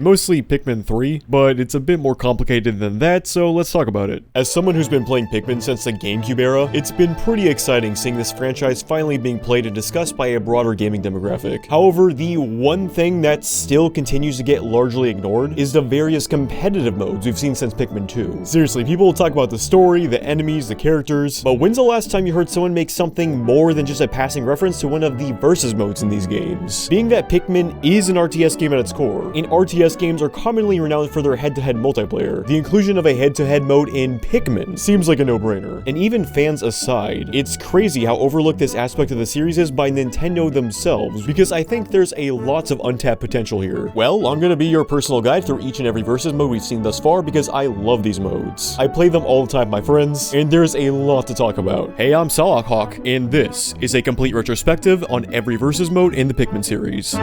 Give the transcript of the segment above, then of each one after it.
Mostly Pikmin 3, but it's a bit more complicated than that, so let's talk about it. As someone who's been playing Pikmin since the GameCube era, it's been pretty exciting seeing this franchise finally being played and discussed by a broader gaming demographic. However, the one thing that still continues to get largely ignored is the various competitive modes we've seen since Pikmin 2. Seriously, people will talk about the story, the enemies, the characters, but when's the last time you heard someone make something more than just a passing reference to one of the versus modes in these games? Being that Pikmin is an RTS game at its core, and RTS games are commonly renowned for their head-to-head multiplayer, the inclusion of a head-to-head mode in Pikmin seems like a no-brainer. And even fans aside, it's crazy how overlooked this aspect of the series is by Nintendo themselves, because I think there's a lot of untapped potential here. Well, I'm gonna be your personal guide through each and every versus mode we've seen thus far because I love these modes. I play them all the time, my friends, and there's a lot to talk about. Hey, I'm Salakhawk, and this is a complete retrospective on every versus mode in the Pikmin series.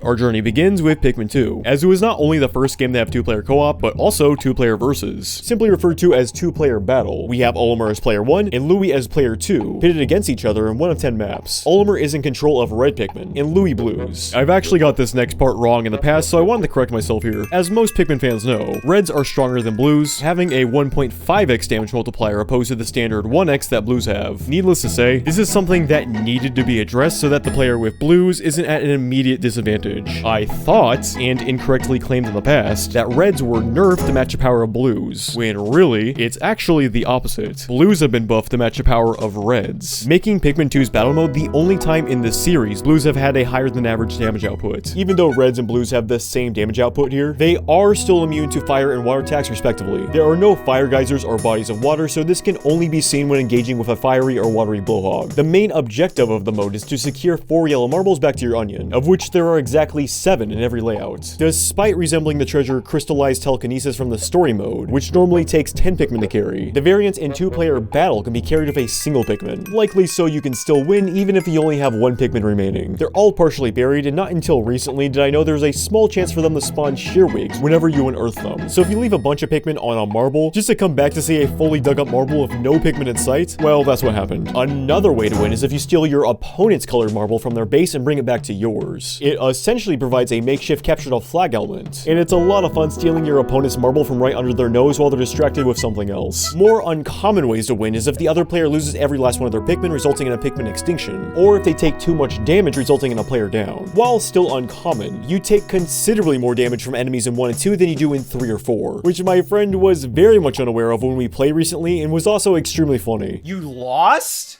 Our journey begins with Pikmin 2, as it was not only the first game to have two-player co-op, but also two-player versus, simply referred to as two-player battle. We have Olimar as player 1 and Louie as player 2, pitted against each other in 1 of 10 maps. Olimar is in control of red Pikmin, and Louie blues. I've actually got this next part wrong in the past, so I wanted to correct myself here. As most Pikmin fans know, reds are stronger than blues, having a 1.5x damage multiplier opposed to the standard 1x that blues have. Needless to say, this is something that needed to be addressed so that the player with blues isn't at an immediate disadvantage. I thought, and incorrectly claimed in the past, that reds were nerfed to match the power of blues, when really, it's actually the opposite. Blues have been buffed to match the power of reds, making Pikmin 2's battle mode the only time in this series blues have had a higher than average damage output. Even though reds and blues have the same damage output here, they are still immune to fire and water attacks respectively. There are no fire geysers or bodies of water, so this can only be seen when engaging with a fiery or watery blowhog. The main objective of the mode is to secure 4 yellow marbles back to your onion, of which there are exactly 7 in every layout. Despite resembling the treasure crystallized telekinesis from the story mode, which normally takes 10 Pikmin to carry, the variant in two-player battle can be carried with a single Pikmin. Likely so you can still win even if you only have 1 Pikmin remaining. They're all partially buried, and not until recently did I know there's a small chance for them to spawn shearwigs whenever you unearth them. So if you leave a bunch of Pikmin on a marble, just to come back to see a fully dug up marble with no Pikmin in sight, well, that's what happened. Another way to win is if you steal your opponent's colored marble from their base and bring it back to yours. It essentially provides a makeshift captured off flag element, and it's a lot of fun stealing your opponent's marble from right under their nose while they're distracted with something else. More uncommon ways to win is if the other player loses every last one of their Pikmin, resulting in a Pikmin extinction, or if they take too much damage, resulting in a player down. While still uncommon, you take considerably more damage from enemies in 1 and 2 than you do in 3 or 4, which my friend was very much unaware of when we played recently and was also extremely funny. You lost?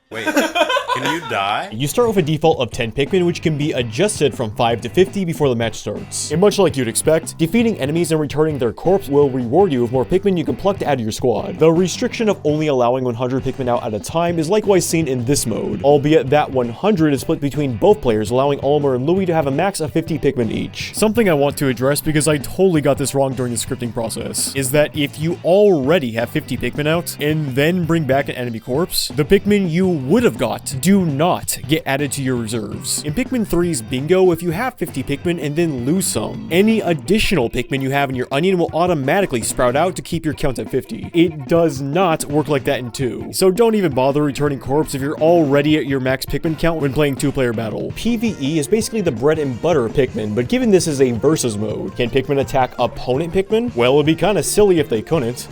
Wait, can you die? You start with a default of 10 Pikmin, which can be adjusted from 5 to 50 before the match starts. And much like you'd expect, defeating enemies and returning their corpse will reward you with more Pikmin you can pluck to add to your squad. The restriction of only allowing 100 Pikmin out at a time is likewise seen in this mode, albeit that 100 is split between both players, allowing Olimar and Louie to have a max of 50 Pikmin each. Something I want to address, because I totally got this wrong during the scripting process, is that if you already have 50 Pikmin out, and then bring back an enemy corpse, the Pikmin you would have got do not get added to your reserves. In Pikmin 3's Bingo, if you have 50 Pikmin and then lose some, any additional Pikmin you have in your onion will automatically sprout out to keep your count at 50. It does not work like that in 2, so don't even bother returning corpse if you're already at your max Pikmin count when playing two-player battle. PvE is basically the bread and butter of Pikmin, but given this is a versus mode, can Pikmin attack opponent Pikmin? Well, it'd be kinda silly if they couldn't.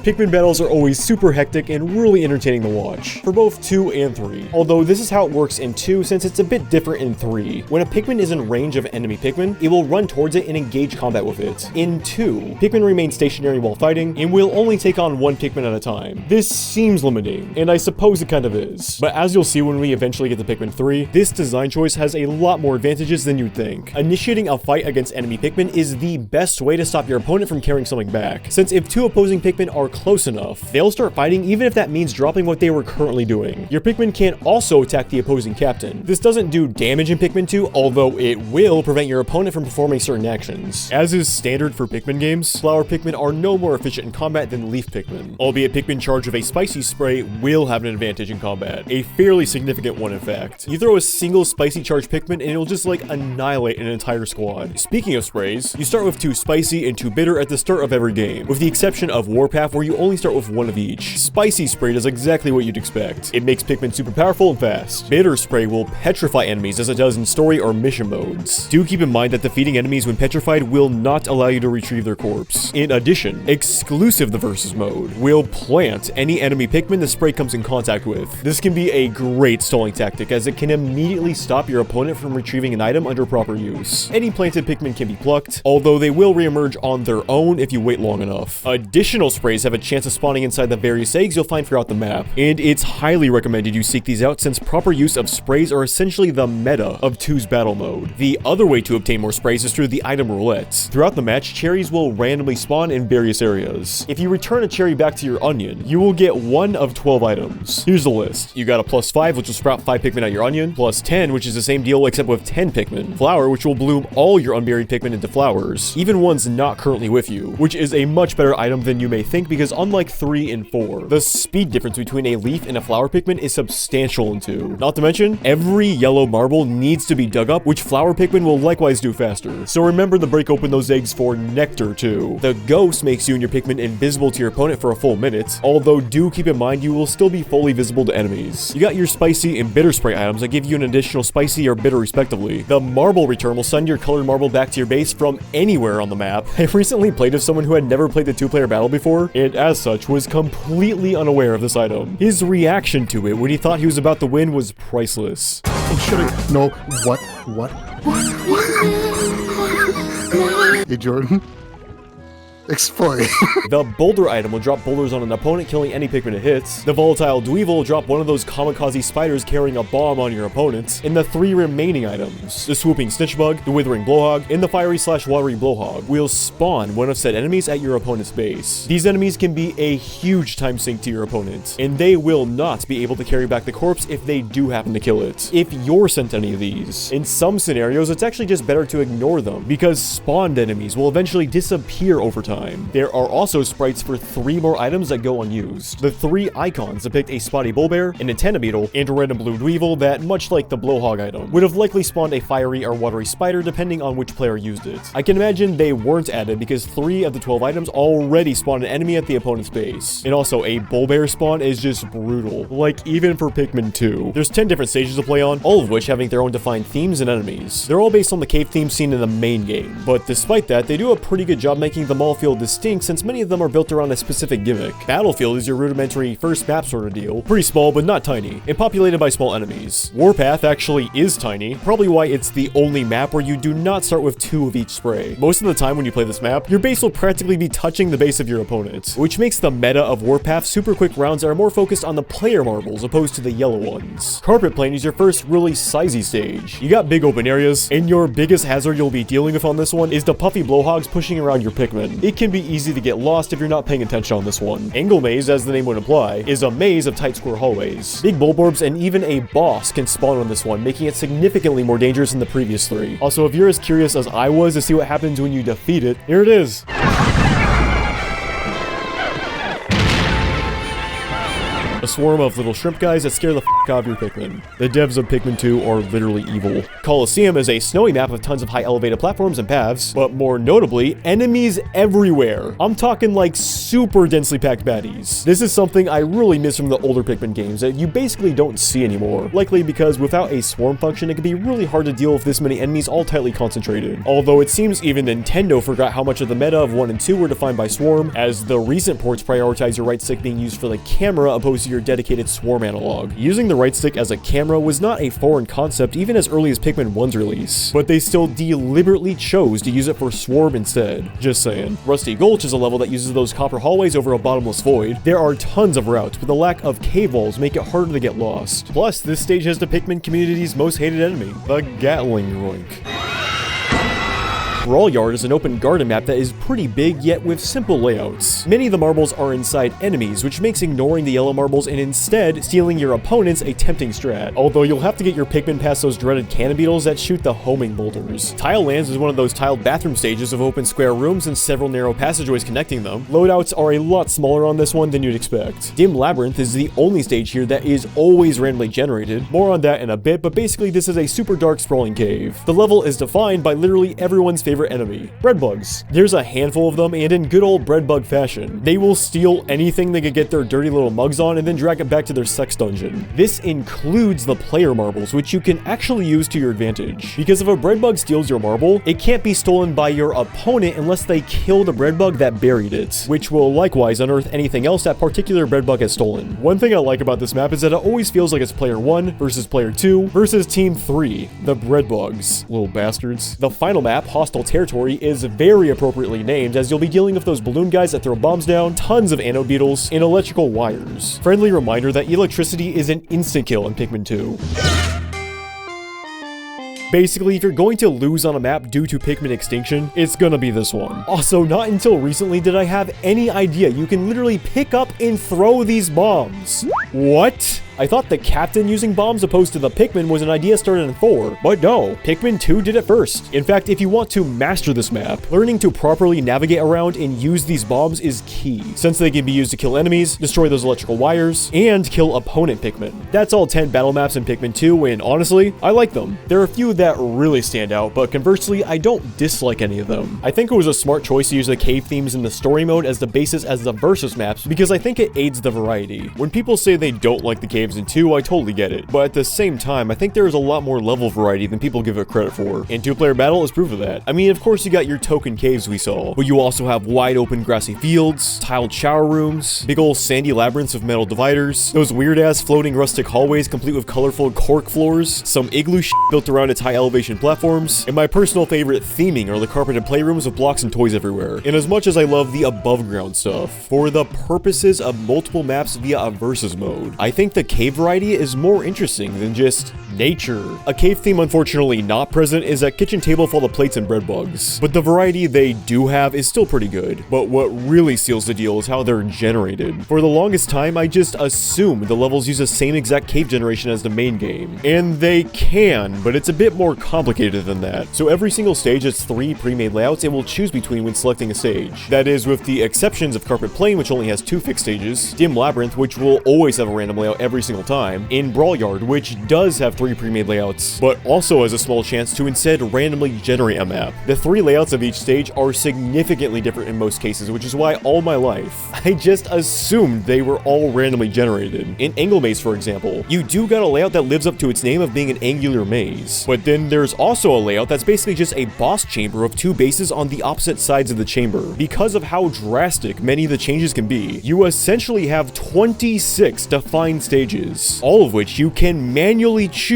Pikmin battles are always super hectic and really entertaining to watch, for both 2 and 3. Although this is how it works in 2 since it's a bit different in 3. When a Pikmin is in range of enemy Pikmin, it will run towards it and engage combat with it. In 2, Pikmin remain stationary while fighting and will only take on 1 Pikmin at a time. This seems limiting, and I suppose it kind of is. But as you'll see when we eventually get to Pikmin 3, this design choice has a lot more advantages than you'd think. Initiating a fight against enemy Pikmin is the best way to stop your opponent from carrying something back, since if 2 opposing Pikmin are close enough, they'll start fighting even if that means dropping what they were currently doing. Your Pikmin can also attack the opposing captain. This doesn't do damage in Pikmin 2, although it will prevent your opponent from performing certain actions. As is standard for Pikmin games, flower Pikmin are no more efficient in combat than leaf Pikmin, albeit Pikmin charged with a spicy spray will have an advantage in combat, a fairly significant one in fact. You throw a single spicy charged Pikmin and it'll just like annihilate an entire squad. Speaking of sprays, you start with 2 spicy and 2 bitter at the start of every game, with the exception of Warpath where where you only start with one of each. Spicy Spray does exactly what you'd expect. It makes Pikmin super powerful and fast. Bitter Spray will petrify enemies as it does in story or mission modes. Do keep in mind that defeating enemies when petrified will not allow you to retrieve their corpse. In addition, exclusive the versus mode will plant any enemy Pikmin the spray comes in contact with. This can be a great stalling tactic as it can immediately stop your opponent from retrieving an item under proper use. Any planted Pikmin can be plucked, although they will reemerge on their own if you wait long enough. Additional sprays have a chance of spawning inside the various eggs you'll find throughout the map, and it's highly recommended you seek these out since proper use of sprays are essentially the meta of 2's battle mode. The other way to obtain more sprays is through the item roulette. Throughout the match, cherries will randomly spawn in various areas. If you return a cherry back to your onion, you will get one of 12 items. Here's the list. You got a +5, which will sprout 5 Pikmin at your onion, +10, which is the same deal except with 10 Pikmin, flower, which will bloom all your unburied Pikmin into flowers, even ones not currently with you, which is a much better item than you may think because unlike 3 and 4, the speed difference between a leaf and a flower Pikmin is substantial in 2. Not to mention, every yellow marble needs to be dug up, which flower Pikmin will likewise do faster. So remember to break open those eggs for nectar too. The ghost makes you and your Pikmin invisible to your opponent for a full minute, although do keep in mind you will still be fully visible to enemies. You got your spicy and bitter spray items that give you an additional spicy or bitter respectively. The marble return will send your colored marble back to your base from anywhere on the map. I recently played with someone who had never played the 2-player battle before, and as such was completely unaware of this item. His reaction to it when he thought he was about to win was priceless. Oh, should I? No. What? Hey, Jordan. Explain. The boulder item will drop boulders on an opponent, killing any Pikmin it hits. The volatile Dweevil will drop one of those kamikaze spiders carrying a bomb on your opponent. And the 3 remaining items, the swooping Snitchbug, the withering Blowhog, and the fiery/watery Blowhog, will spawn one of said enemies at your opponent's base. These enemies can be a huge time sink to your opponent, and they will not be able to carry back the corpse if they do happen to kill it. If you're sent any of these, in some scenarios it's actually just better to ignore them, because spawned enemies will eventually disappear over time. There are also sprites for 3 more items that go unused. The 3 icons depict a spotty bullbear, an antenna beetle, and a random blue Dweevil that, much like the Blowhog item, would have likely spawned a fiery or watery spider depending on which player used it. I can imagine they weren't added because 3 of the 12 items already spawn an enemy at the opponent's base. And also, a bullbear spawn is just brutal, like even for Pikmin 2. There's 10 different stages to play on, all of which having their own defined themes and enemies. They're all based on the cave theme seen in the main game, but despite that, they do a pretty good job making them all feel distinct since many of them are built around a specific gimmick. Battlefield is your rudimentary first map sort of deal, pretty small but not tiny, and populated by small enemies. Warpath actually is tiny, probably why it's the only map where you do not start with 2 of each spray. Most of the time when you play this map, your base will practically be touching the base of your opponent, which makes the meta of Warpath super quick rounds that are more focused on the player marbles opposed to the yellow ones. Carpet Plane is your first really sizey stage. You got big open areas, and your biggest hazard you'll be dealing with on this one is the puffy Blowhogs pushing around your Pikmin. It can be easy to get lost if you're not paying attention on this one. Angle Maze, as the name would imply, is a maze of tight square hallways. Big Bulborbs and even a boss can spawn on this one, making it significantly more dangerous than the previous 3. Also, if you're as curious as I was to see what happens when you defeat it, here it is. A swarm of little shrimp guys that scare the f*** out of your Pikmin. The devs of Pikmin 2 are literally evil. Colosseum is a snowy map with tons of high elevated platforms and paths, but more notably, enemies everywhere. I'm talking like super densely packed baddies. This is something I really miss from the older Pikmin games that you basically don't see anymore. Likely because without a swarm function, it can be really hard to deal with this many enemies all tightly concentrated. Although it seems even Nintendo forgot how much of the meta of 1 and 2 were defined by swarm, as the recent ports prioritize your right stick being used for the camera opposed to your dedicated swarm analog. Using the right stick as a camera was not a foreign concept even as early as Pikmin 1's release, but they still deliberately chose to use it for swarm instead. Just saying. Rusty Gulch is a level that uses those copper hallways over a bottomless void. There are tons of routes, but the lack of cave walls make it harder to get lost. Plus, this stage has the Pikmin community's most hated enemy, the Gatling Roink. Brawl Yard is an open garden map that is pretty big, yet with simple layouts. Many of the marbles are inside enemies, which makes ignoring the yellow marbles and instead stealing your opponents a tempting strat. Although you'll have to get your Pikmin past those dreaded cannon beetles that shoot the homing boulders. Tile Lands is one of those tiled bathroom stages of open square rooms and several narrow passageways connecting them. Loadouts are a lot smaller on this one than you'd expect. Dim Labyrinth is the only stage here that is always randomly generated. More on that in a bit, but basically this is a super dark sprawling cave. The level is defined by literally everyone's favorite favorite enemy, bread bugs. There's a handful of them, and in good old bread bug fashion, they will steal anything they could get their dirty little mugs on and then drag it back to their sex dungeon. This includes the player marbles, which you can actually use to your advantage. Because if a bread bug steals your marble, it can't be stolen by your opponent unless they kill the bread bug that buried it, which will likewise unearth anything else that particular bread bug has stolen. One thing I like about this map is that it always feels like it's player 1 versus player 2 versus team 3, the bread bugs. Little bastards. The final map, Hostile Territory, is very appropriately named as you'll be dealing with those balloon guys that throw bombs down, tons of anode beetles, and electrical wires. Friendly reminder that electricity is an instant kill in Pikmin 2. Basically, if you're going to lose on a map due to Pikmin extinction, it's gonna be this one. Also, not until recently did I have any idea you can literally pick up and throw these bombs. What? I thought the captain using bombs opposed to the Pikmin was an idea started in 4, but no, Pikmin 2 did it first. In fact, if you want to master this map, learning to properly navigate around and use these bombs is key, since they can be used to kill enemies, destroy those electrical wires, and kill opponent Pikmin. That's all 10 battle maps in Pikmin 2, and honestly, I like them. There are a few that really stand out, but conversely, I don't dislike any of them. I think it was a smart choice to use the cave themes in the story mode as the basis as the versus maps, because I think it aids the variety. When people say they don't like the cave in 2, I totally get it, but at the same time, I think there is a lot more level variety than people give it credit for, and 2-player battle is proof of that. I mean, of course you got your token caves we saw, but you also have wide open grassy fields, tiled shower rooms, big ol' sandy labyrinths of metal dividers, those weird ass floating rustic hallways complete with colorful cork floors, some igloo shit built around its high elevation platforms, and my personal favorite theming are the carpeted playrooms with blocks and toys everywhere. And as much as I love the above ground stuff, for the purposes of multiple maps via a versus mode, I think the cave variety is more interesting than just nature. A cave theme unfortunately not present is that kitchen table full of plates and bread bugs, but the variety they do have is still pretty good. But what really seals the deal is how they're generated. For the longest time, I just assumed the levels use the same exact cave generation as the main game, and they can, but it's a bit more complicated than that. So every single stage has 3 pre-made layouts and will choose between when selecting a stage. That is, with the exceptions of Carpet Plain, which only has 2 fixed stages, Dim Labyrinth, which will always have a random layout every single time, in Brawl Yard, which does have 3 pre-made layouts, but also has a small chance to instead randomly generate a map. The 3 layouts of each stage are significantly different in most cases, which is why all my life, I just assumed they were all randomly generated. In Angle Maze, for example, you do got a layout that lives up to its name of being an angular maze, but then there's also a layout that's basically just a boss chamber of 2 bases on the opposite sides of the chamber. Because of how drastic many of the changes can be, you essentially have 26 defined stages, all of which you can manually choose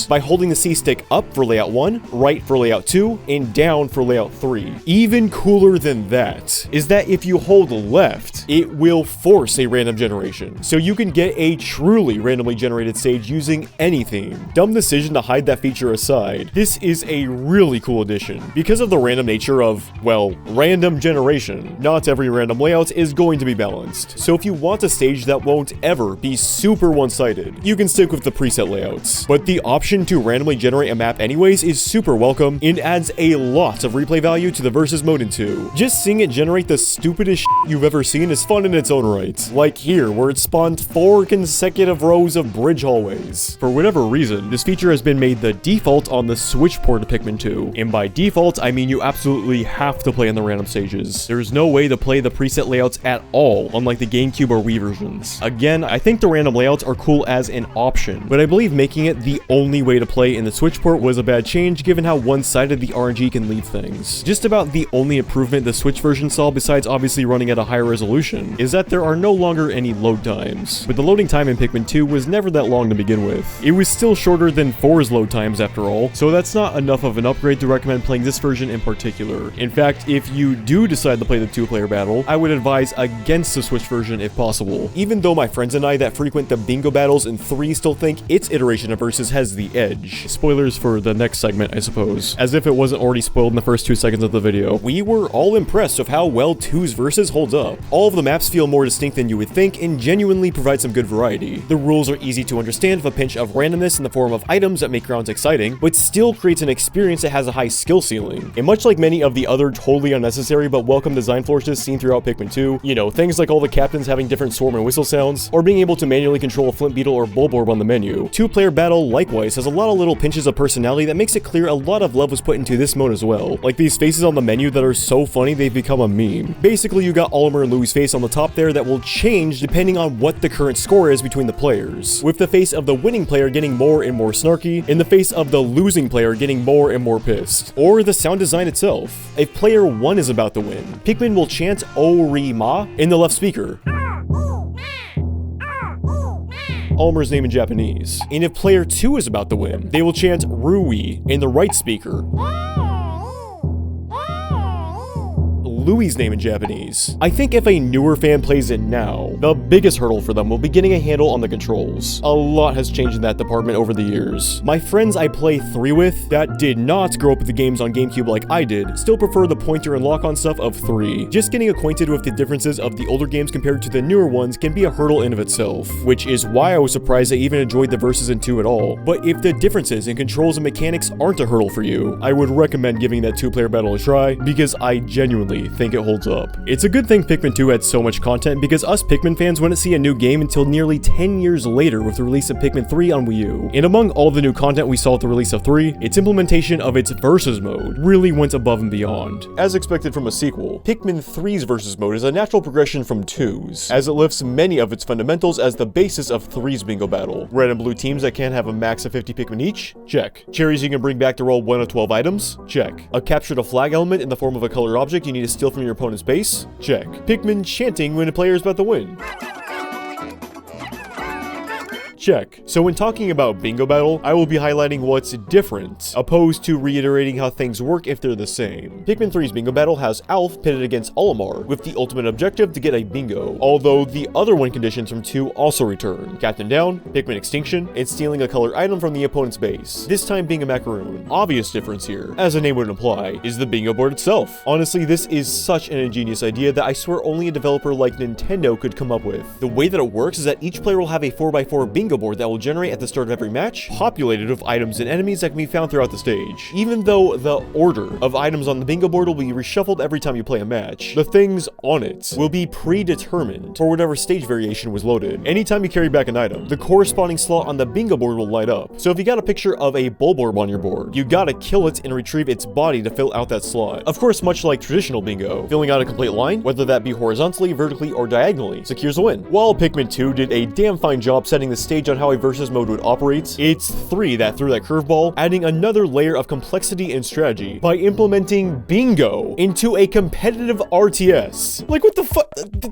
by holding the C stick up for layout 1, right for layout 2, and down for layout 3. Even cooler than that is that if you hold left, it will force a random generation, so you can get a truly randomly generated stage using any theme. Dumb decision to hide that feature aside, this is a really cool addition. Because of the random nature of, well, random generation, not every random layout is going to be balanced. So if you want a stage that won't ever be super one-sided, you can stick with the preset layouts. But the option to randomly generate a map anyways is super welcome and adds a lot of replay value to the versus mode in 2. Just seeing it generate the stupidest shit you've ever seen is fun in its own right. Like here, where it spawned 4 consecutive rows of bridge hallways. For whatever reason, this feature has been made the default on the Switch port of Pikmin 2. And by default, I mean you absolutely have to play on the random stages. There's no way to play the preset layouts at all, unlike the GameCube or Wii versions. Again, I think the random layouts are cool as an option, but I believe making it the only way to play in the Switch port was a bad change given how one-sided the RNG can leave things. Just about the only improvement the Switch version saw, besides obviously running at a higher resolution, is that there are no longer any load times. But the loading time in Pikmin 2 was never that long to begin with. It was still shorter than 4's load times after all, so that's not enough of an upgrade to recommend playing this version in particular. In fact, if you do decide to play the 2-player battle, I would advise against the Switch version if possible. Even though my friends and I that frequent the bingo battles in 3 still think its iteration of Versus has the edge. Spoilers for the next segment, I suppose. As if it wasn't already spoiled in the first 2 seconds of the video. We were all impressed with how well 2's Versus holds up. All of the maps feel more distinct than you would think and genuinely provide some good variety. The rules are easy to understand with a pinch of randomness in the form of items that make rounds exciting, but still creates an experience that has a high skill ceiling. And much like many of the other totally unnecessary but welcome design flourishes seen throughout Pikmin 2, you know, things like all the captains having different swarm and whistle sounds, or being being able to manually control a flint beetle or bulborb on the menu. Two-player battle likewise has a lot of little pinches of personality that makes it clear a lot of love was put into this mode as well. Like these faces on the menu that are so funny they've become a meme. Basically, you got Oliver and Louie's face on the top there that will change depending on what the current score is between the players, with the face of the winning player getting more and more snarky, and the face of the losing player getting more and more pissed. Or the sound design itself. If player 1 is about to win, Pikmin will chant O-Ri-Ma in the left speaker, Oliver's name in Japanese. And if player 2 is about to win, they will chant Rui in the right speaker, Louie's name in Japanese. I think if a newer fan plays it now, the biggest hurdle for them will be getting a handle on the controls. A lot has changed in that department over the years. My friends I play 3 with that did not grow up with the games on GameCube like I did still prefer the pointer and lock-on stuff of 3. Just getting acquainted with the differences of the older games compared to the newer ones can be a hurdle in of itself, which is why I was surprised I even enjoyed the verses in 2 at all. But if the differences in controls and mechanics aren't a hurdle for you, I would recommend giving that 2-player battle a try, because I genuinely think it holds up. It's a good thing Pikmin 2 had so much content, because us Pikmin fans wouldn't see a new game until nearly 10 years later with the release of Pikmin 3 on Wii U. And among all the new content we saw with the release of 3, its implementation of its versus mode really went above and beyond. As expected from a sequel, Pikmin 3's versus mode is a natural progression from 2's, as it lifts many of its fundamentals as the basis of 3's bingo battle. Red and blue teams that can have a max of 50 Pikmin each? Check. Cherries you can bring back to roll 1 of 12 items? Check. A capture the flag element in the form of a colored object you need to steal from your opponent's base? Check. Pikmin chanting when a player is about to win? Check. So when talking about Bingo Battle, I will be highlighting what's different, opposed to reiterating how things work if they're the same. Pikmin 3's Bingo Battle has Alf pitted against Olimar, with the ultimate objective to get a bingo, although the other win conditions from 2 also return. Captain Down, Pikmin Extinction, and stealing a colored item from the opponent's base, this time being a macaroon. Obvious difference here, as the name would imply, is the bingo board itself. Honestly, this is such an ingenious idea that I swear only a developer like Nintendo could come up with. The way that it works is that each player will have a 4x4 bingo board that will generate at the start of every match, populated with items and enemies that can be found throughout the stage. Even though the order of items on the bingo board will be reshuffled every time you play a match, the things on it will be predetermined for whatever stage variation was loaded. Anytime you carry back an item, the corresponding slot on the bingo board will light up. So if you got a picture of a bulborb on your board, you gotta kill it and retrieve its body to fill out that slot. Of course, much like traditional bingo, filling out a complete line, whether that be horizontally, vertically, or diagonally, secures a win. While Pikmin 2 did a damn fine job setting the stage on how a versus mode would operate, it's 3 that threw that curveball, adding another layer of complexity and strategy by implementing bingo into a competitive RTS. Like, what the fuck?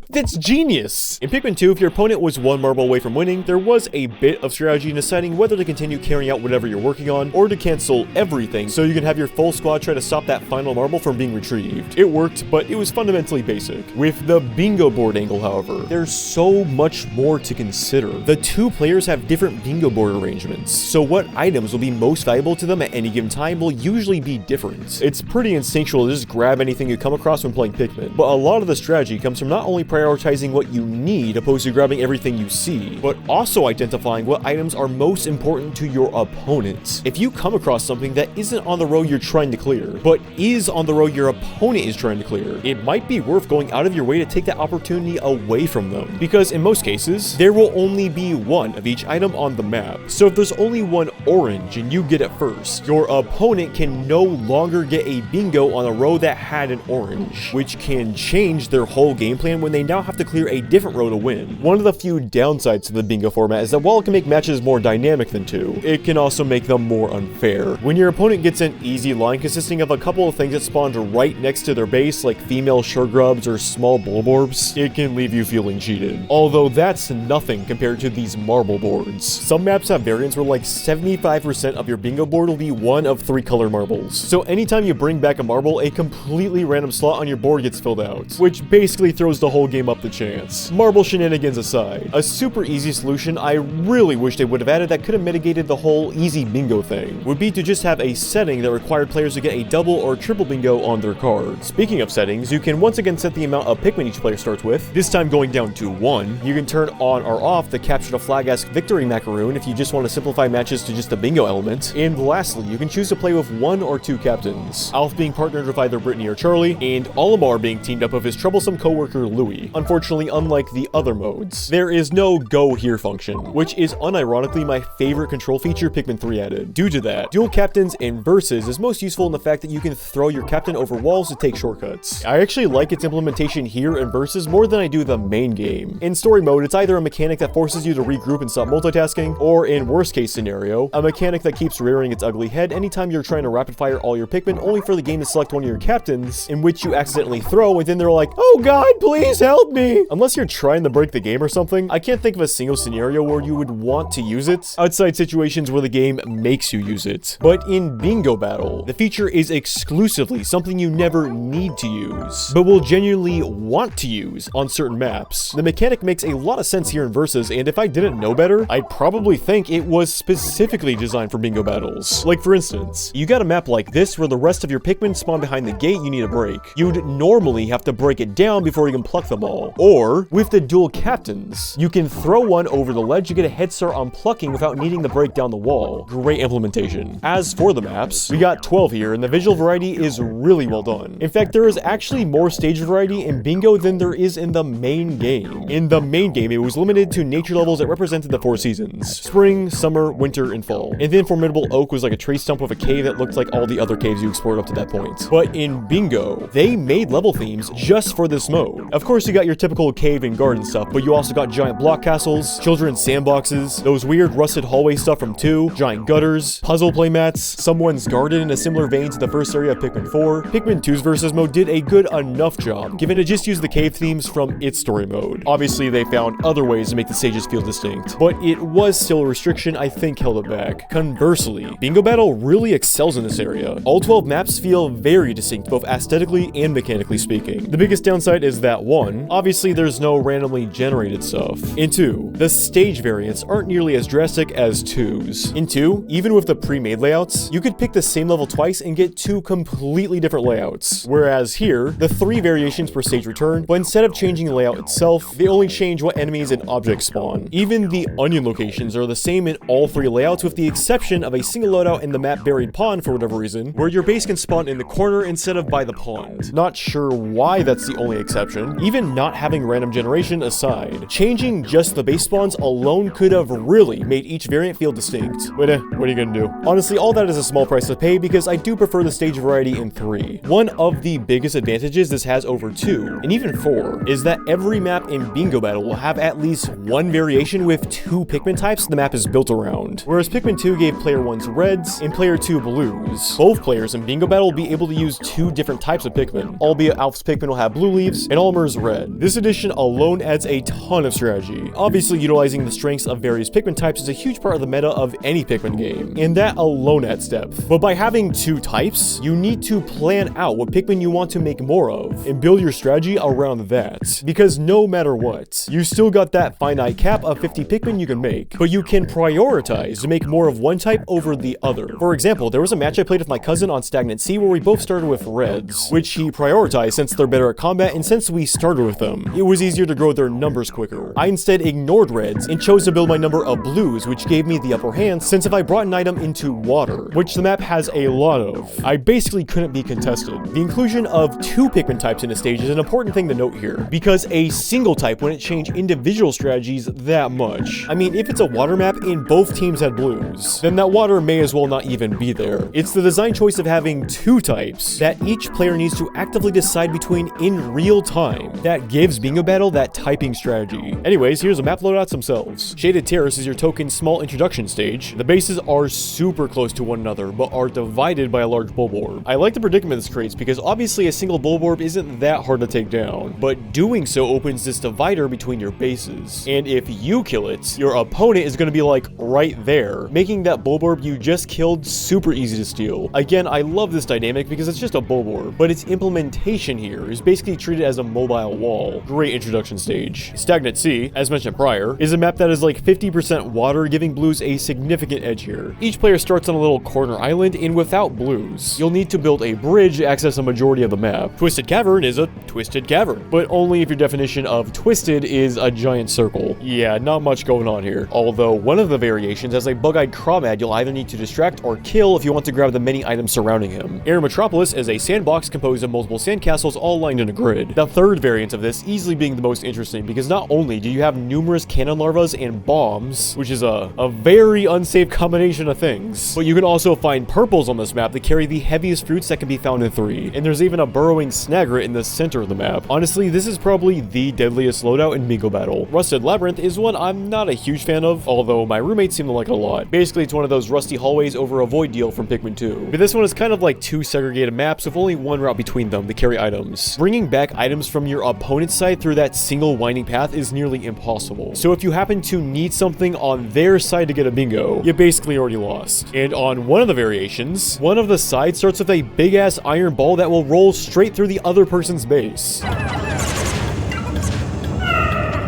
That's genius! In Pikmin 2, if your opponent was 1 marble away from winning, there was a bit of strategy in deciding whether to continue carrying out whatever you're working on, or to cancel everything so you can have your full squad try to stop that final marble from being retrieved. It worked, but it was fundamentally basic. With the bingo board angle, however, there's so much more to consider. The 2 players have different bingo board arrangements, so what items will be most valuable to them at any given time will usually be different. It's pretty instinctual to just grab anything you come across when playing Pikmin, but a lot of the strategy comes from not only prioritizing what you need opposed to grabbing everything you see, but also identifying what items are most important to your opponent. If you come across something that isn't on the row you're trying to clear, but is on the row your opponent is trying to clear, it might be worth going out of your way to take that opportunity away from them, because in most cases, there will only be 1 of each item on the map. So if there's only 1 orange and you get it first, your opponent can no longer get a bingo on a row that had an orange, which can change their whole game plan when they now have to clear a different row to win. One of the few downsides to the bingo format is that while it can make matches more dynamic than 2, it can also make them more unfair. When your opponent gets an easy line consisting of a couple of things that spawned right next to their base, like female suregrubs or small bulborbs, it can leave you feeling cheated. Although that's nothing compared to these marble boards. Some maps have variants where like 75% of your bingo board will be 1 of 3 color marbles. So anytime you bring back a marble, a completely random slot on your board gets filled out, which basically throws the whole game up the chance. Marble shenanigans aside, a super easy solution I really wish they would have added that could have mitigated the whole easy bingo thing would be to just have a setting that required players to get a double or triple bingo on their card. Speaking of settings, you can once again set the amount of Pikmin each player starts with, this time going down to 1. You can turn on or off the capture the flag as Victory Macaroon if you just want to simplify matches to just a bingo element. And lastly, you can choose to play with 1 or 2 captains, Alf being partnered with either Brittany or Charlie, and Olimar being teamed up with his troublesome co-worker Louie. Unfortunately, unlike the other modes, there is no go here function, which is unironically my favorite control feature Pikmin 3 added. Due to that, dual captains in Versus is most useful in the fact that you can throw your captain over walls to take shortcuts. I actually like its implementation here in Versus more than I do the main game. In story mode, it's either a mechanic that forces you to regroup and stop multitasking, or in worst case scenario, a mechanic that keeps rearing its ugly head anytime you're trying to rapid fire all your Pikmin only for the game to select one of your captains, in which you accidentally throw, and then they're like, oh god, please help me! Unless you're trying to break the game or something, I can't think of a single scenario where you would want to use it, outside situations where the game makes you use it. But in Bingo Battle, the feature is exclusively something you never need to use, but will genuinely want to use on certain maps. The mechanic makes a lot of sense here in Versus, and if I didn't know better, I'd probably think it was specifically designed for bingo battles. Like for instance, you got a map like this where the rest of your Pikmin spawn behind the gate you need to break. You'd normally have to break it down before you can pluck them all. Or, with the dual captains, you can throw one over the ledge to get a head start on plucking without needing to break down the wall. Great implementation. As for the maps, we got 12 here, and the visual variety is really well done. In fact, there is actually more stage variety in Bingo than there is in the main game. In the main game, it was limited to nature levels that represented the 4 seasons: spring, summer, winter, and fall. And then Formidable Oak was like a tree stump with a cave that looked like all the other caves you explored up to that point. But in Bingo, they made level themes just for this mode. Of course, you got your typical cave and garden stuff, but you also got giant block castles, children's sandboxes, those weird rusted hallway stuff from 2, giant gutters, puzzle playmats, someone's garden in a similar vein to the first area of Pikmin 4. Pikmin 2's Versus mode did a good enough job, given it just used the cave themes from its story mode. Obviously, they found other ways to make the stages feel distinct, but it was still a restriction I think held it back. Conversely, Bingo Battle really excels in this area. All 12 maps feel very distinct, both aesthetically and mechanically speaking. The biggest downside is that 1, obviously there's no randomly generated stuff. And 2, the stage variants aren't nearly as drastic as 2's. In 2, even with the pre-made layouts, you could pick the same level twice and get 2 completely different layouts. Whereas here, the 3 variations per stage return, but instead of changing the layout itself, they only change what enemies and objects spawn. Even the onion locations are the same in all 3 layouts, with the exception of a single loadout in the map Buried Pond for whatever reason, where your base can spawn in the corner instead of by the pond. Not sure why that's the only exception. Even not having random generation aside, changing just the base spawns alone could have really made each variant feel distinct. But what are you gonna do? Honestly, all that is a small price to pay because I do prefer the stage variety in 3. One of the biggest advantages this has over 2, and even 4, is that every map in Bingo Battle will have at least one variation with 2 Pikmin types the map is built around. Whereas Pikmin 2 gave player 1's reds and player 2 blues, both players in Bingo Battle will be able to use 2 different types of Pikmin, albeit Alf's Pikmin will have blue leaves and Olimar's red. This addition alone adds a ton of strategy. Obviously, utilizing the strengths of various Pikmin types is a huge part of the meta of any Pikmin game, and that alone adds depth. But by having 2 types, you need to plan out what Pikmin you want to make more of, and build your strategy around that. Because no matter what, you still got that finite cap of 50 Pikmin you can make, but you can prioritize to make more of one type over the other. For example, there was a match I played with my cousin on Stagnant Sea where we both started with reds, which he prioritized since they're better at combat, and since we started with them, it was easier to grow their numbers quicker. I instead ignored reds and chose to build my number of blues, which gave me the upper hand since if I brought an item into water, which the map has a lot of, I basically couldn't be contested. The inclusion of 2 Pikmin types in a stage is an important thing to note here, because a single type wouldn't change individual strategies that much. I mean, if it's a water map and both teams had blues, then that water may as well not even be there. It's the design choice of having 2 types that each player needs to actively decide between in real time that gives Bingo Battle that typing strategy. Anyways, here's the map loadouts themselves. Shaded Terrace is your token small introduction stage. The bases are super close to one another, but are divided by a large bulborb. I like the predicament this creates because obviously a single bulborb isn't that hard to take down, but doing so opens this divider between your bases. And if you kill it, your opponent is going to be like right there, making that bulborb you just killed super easy to steal. Again, I love this dynamic because it's just a bulborb, but its implementation here is basically treated as a mobile wall. Great introduction stage. Stagnant Sea, as mentioned prior, is a map that is like 50% water, giving blues a significant edge here. Each player starts on a little corner island, and without blues, you'll need to build a bridge to access a majority of the map. Twisted Cavern is a twisted cavern, but only if your definition of twisted is a giant circle. Yeah, not much going going on here. Although one of the variations has a bug-eyed Crawmad you'll either need to distract or kill if you want to grab the many items surrounding him. Air Metropolis is a sandbox composed of multiple sandcastles all lined in a grid. The third variant of this easily being the most interesting because not only do you have numerous cannon larvas and bombs, which is a very unsafe combination of things, but you can also find purples on this map that carry the heaviest fruits that can be found in 3. And there's even a burrowing snagger in the center of the map. Honestly, this is probably the deadliest loadout in Bingo Battle. Rusted Labyrinth is one I'm not a huge fan of, although my roommates seem to like it a lot. Basically, it's one of those rusty hallways over a void deal from Pikmin 2. But this one is kind of like 2 segregated maps with only one route between them to carry items. Bringing back items from your opponent's side through that single winding path is nearly impossible. So if you happen to need something on their side to get a bingo, you basically already lost. And on one of the variations, one of the sides starts with a big-ass iron ball that will roll straight through the other person's base.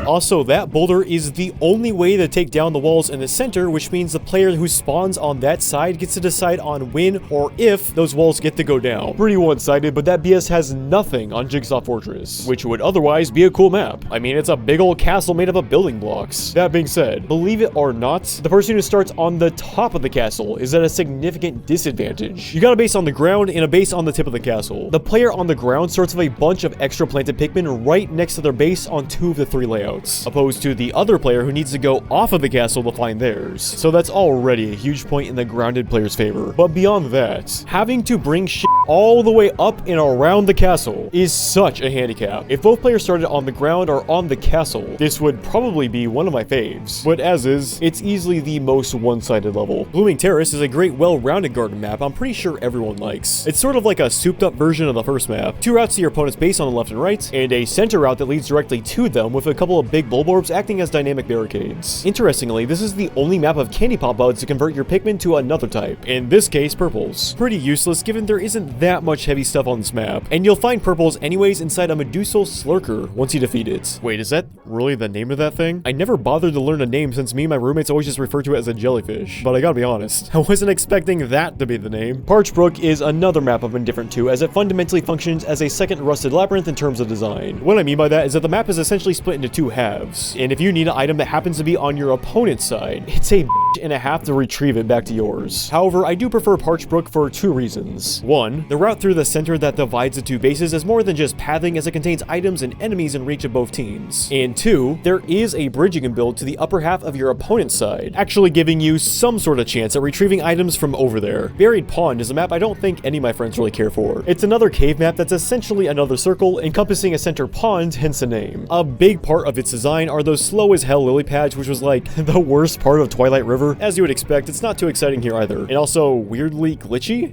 Also, that boulder is the only way to take down the walls in the center, which means the player who spawns on that side gets to decide on when or if those walls get to go down. Pretty one-sided, but that BS has nothing on Jigsaw Fortress, which would otherwise be a cool map. I mean, it's a big old castle made up of building blocks. That being said, believe it or not, the person who starts on the top of the castle is at a significant disadvantage. You got a base on the ground and a base on the tip of the castle. The player on the ground starts with a bunch of extra planted Pikmin right next to their base on 2 of the 3 layouts, opposed to the other player who needs to go off of the castle to find theirs. So that's already a huge point in the grounded player's favor. But beyond that, having to bring shit all the way up and around the castle is such a handicap. If both players started on the ground or on the castle, this would probably be one of my faves. But as is, it's easily the most one-sided level. Blooming Terrace is a great well-rounded garden map I'm pretty sure everyone likes. It's sort of like a souped-up version of the first map. 2 routes to your opponent's base on the left and right, and a center route that leads directly to them with a couple of big bulborbs acting as dynamic barricades. Interestingly, this is the only map of candy pop buds to convert your Pikmin to another type, in this case purples. Pretty useless given there isn't that much heavy stuff on this map, and you'll find purples anyways inside a Medusal Slurker once you defeat it. Wait, is that really the name of that thing? I never bothered to learn a name since me and my roommates always just refer to it as a jellyfish, but I gotta be honest, I wasn't expecting that to be the name. Parch Brook is another map of Indifferent 2 as it fundamentally functions as a second Rusted Labyrinth in terms of design. What I mean by that is that the map is essentially split into 2 halves. And if you need an item that happens to be on your opponent's side, it's a and a half to retrieve it back to yours. However, I do prefer Parch Brook for 2 reasons. 1, the route through the center that divides the 2 bases is more than just pathing as it contains items and enemies in reach of both teams. And 2, there is a bridge you can build to the upper half of your opponent's side, actually giving you some sort of chance at retrieving items from over there. Buried Pond is a map I don't think any of my friends really care for. It's another cave map that's essentially another circle encompassing a center pond, hence the name. A big part of its design are those slow as hell lily pads, which was like the worst part of Twilight River. As you would expect, it's not too exciting here either, and also weirdly glitchy.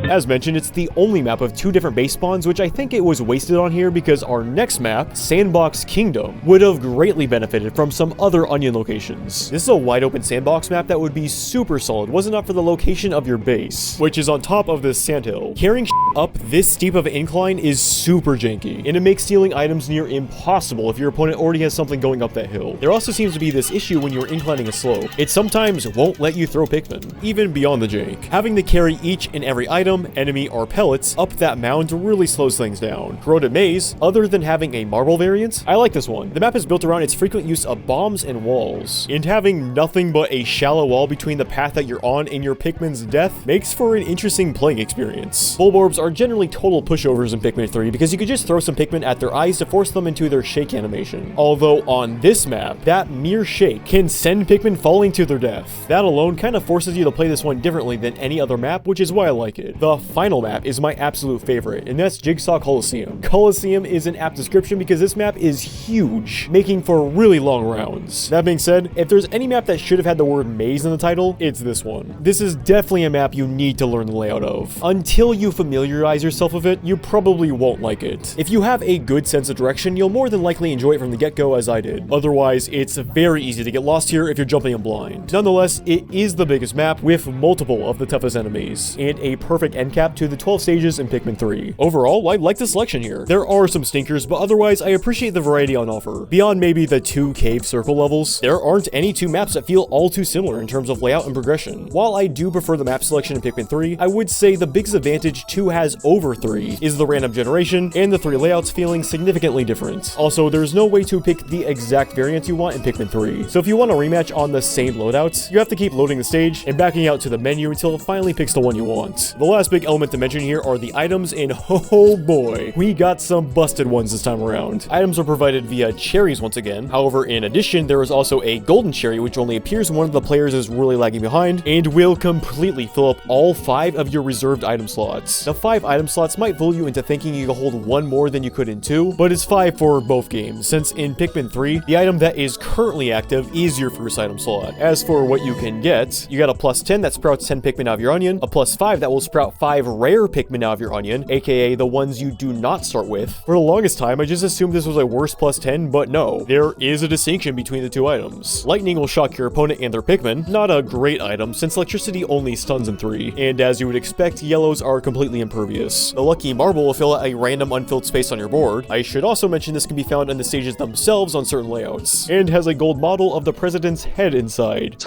As mentioned, it's the only map of 2 different base spawns, which I think it was wasted on here because our next map, Sandbox Kingdom, would have greatly benefited from some other onion locations. This is a wide open sandbox map that would be super solid, was it not for the location of your base, which is on top of this sandhill. Carrying up this steep of an incline is super janky, and it makes stealing items near impossible if your opponent already has something going up that hill. There also seems to be this issue when you're inclining a slope. It sometimes won't let you throw Pikmin, even beyond the jank. Having to carry each and every item, enemy, or pellets up that mound really slows things down. Corroded Maze, other than having a marble variant, I like this one. The map is built around its frequent use of bombs and walls, and having nothing but a shallow wall between the path that you're on and your Pikmin's death makes for an interesting playing experience. Bulborbs are generally total pushovers in Pikmin 3 because you could just throw some Pikmin at their eyes to force them into their shake animation. Although on this map, that mere shake can send Pikmin falling to their death. That alone kind of forces you to play this one differently than any other map, which is why I like it. The final map is my absolute favorite, and that's Jigsaw Coliseum. Coliseum is an apt description because this map is huge, making for really long rounds. That being said, if there's any map that should have had the word maze in the title, it's this one. This is definitely a map you need to learn the layout of. Until you familiarize yourself with it, you probably won't like it. If you have a good sense of direction, you'll more than likely enjoy it from the get-go as I did. Otherwise, it's very easy to get lost here if you're jumping in blind. Nonetheless, it is the biggest map with multiple of the toughest enemies, and a perfect perfect end cap to the 12 stages in Pikmin 3. Overall, I like the selection here. There are some stinkers, but otherwise I appreciate the variety on offer. Beyond maybe the 2 cave circle levels, there aren't any 2 maps that feel all too similar in terms of layout and progression. While I do prefer the map selection in Pikmin 3, I would say the biggest advantage 2 has over 3 is the random generation and the 3 layouts feeling significantly different. Also, there's no way to pick the exact variant you want in Pikmin 3, so if you want a rematch on the same loadouts, you have to keep loading the stage and backing out to the menu until it finally picks the one you want. The last big element to mention here are the items, and oh boy, we got some busted ones this time around. Items are provided via cherries once again. However, in addition, there is also a golden cherry which only appears when one of the players is really lagging behind and will completely fill up all 5 of your reserved item slots. The 5 item slots might fool you into thinking you can hold 1 more than you could in 2, but it's 5 for both games, since in Pikmin 3, the item that is currently active is your first item slot. As for what you can get, you got a plus 10 that sprouts 10 Pikmin out of your onion, a plus 5 that will sprout 5 rare Pikmin out of your onion, aka the ones you do not start with. For the longest time, I just assumed this was a worse plus 10, but no, there is a distinction between the 2 items. Lightning will shock your opponent and their Pikmin, not a great item since electricity only stuns in 3, and as you would expect, yellows are completely impervious. The lucky marble will fill out a random unfilled space on your board. I should also mention this can be found in the stages themselves on certain layouts, and has a gold model of the president's head inside.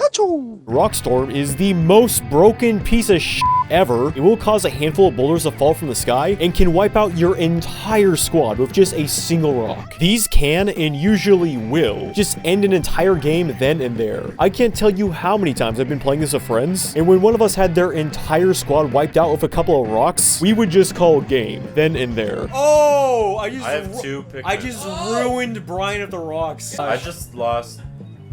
Rockstorm is the most broken piece of shit ever. It will cause a handful of boulders to fall from the sky and can wipe out your entire squad with just a single rock. These can, and usually will, just end an entire game then and there. I can't tell you how many times I've been playing this with friends, and when one of us had their entire squad wiped out with a couple of rocks, we would just call game then and there. Oh, I have 2 Pikmin. I just ruined Brian of the Rocks. I just lost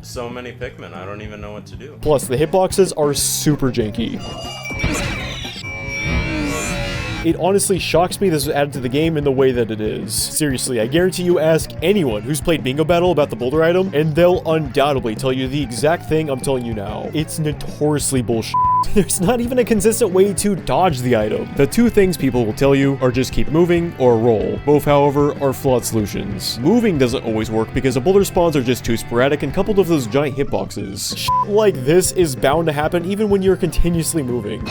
so many Pikmin. I don't even know what to do. Plus, the hitboxes are super janky. It honestly shocks me this was added to the game in the way that it is. Seriously, I guarantee you ask anyone who's played Bingo Battle about the boulder item, and they'll undoubtedly tell you the exact thing I'm telling you now. It's notoriously bullshit. There's not even a consistent way to dodge the item. The 2 things people will tell you are just keep moving or roll. Both, however, are flawed solutions. Moving doesn't always work because the boulder spawns are just too sporadic and coupled with those giant hitboxes. Shit like this is bound to happen even when you're continuously moving.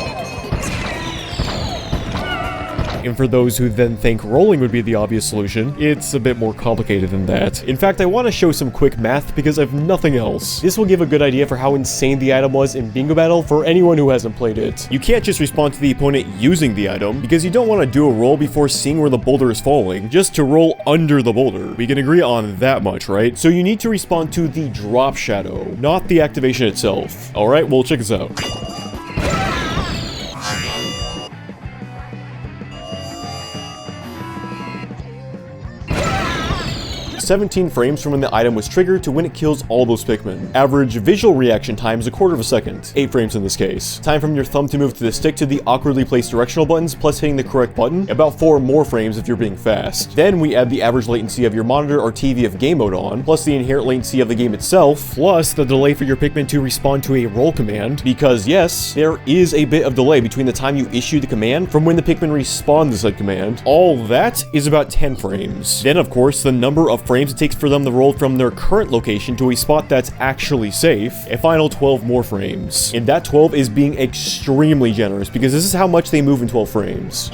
And for those who then think rolling would be the obvious solution, it's a bit more complicated than that. In fact, I want to show some quick math because if nothing else, this will give a good idea for how insane the item was in Bingo Battle for anyone who hasn't played it. You can't just respond to the opponent using the item, because you don't want to do a roll before seeing where the boulder is falling, just to roll under the boulder. We can agree on that much, right? So you need to respond to the drop shadow, not the activation itself. Alright, well check this out. 17 frames from when the item was triggered to when it kills all those Pikmin. Average visual reaction time is 1/4 of a second, 8 frames in this case. Time from your thumb to move to the stick to the awkwardly placed directional buttons plus hitting the correct button, about 4 more frames if you're being fast. Then we add the average latency of your monitor or TV if game mode on, plus the inherent latency of the game itself, plus the delay for your Pikmin to respond to a roll command, because yes, there is a bit of delay between the time you issue the command from when the Pikmin respond to said command. All that is about 10 frames. Then of course, the number of frames it takes for them to roll from their current location to a spot that's actually safe, a final 12 more frames. And that 12 is being extremely generous because this is how much they move in 12 frames.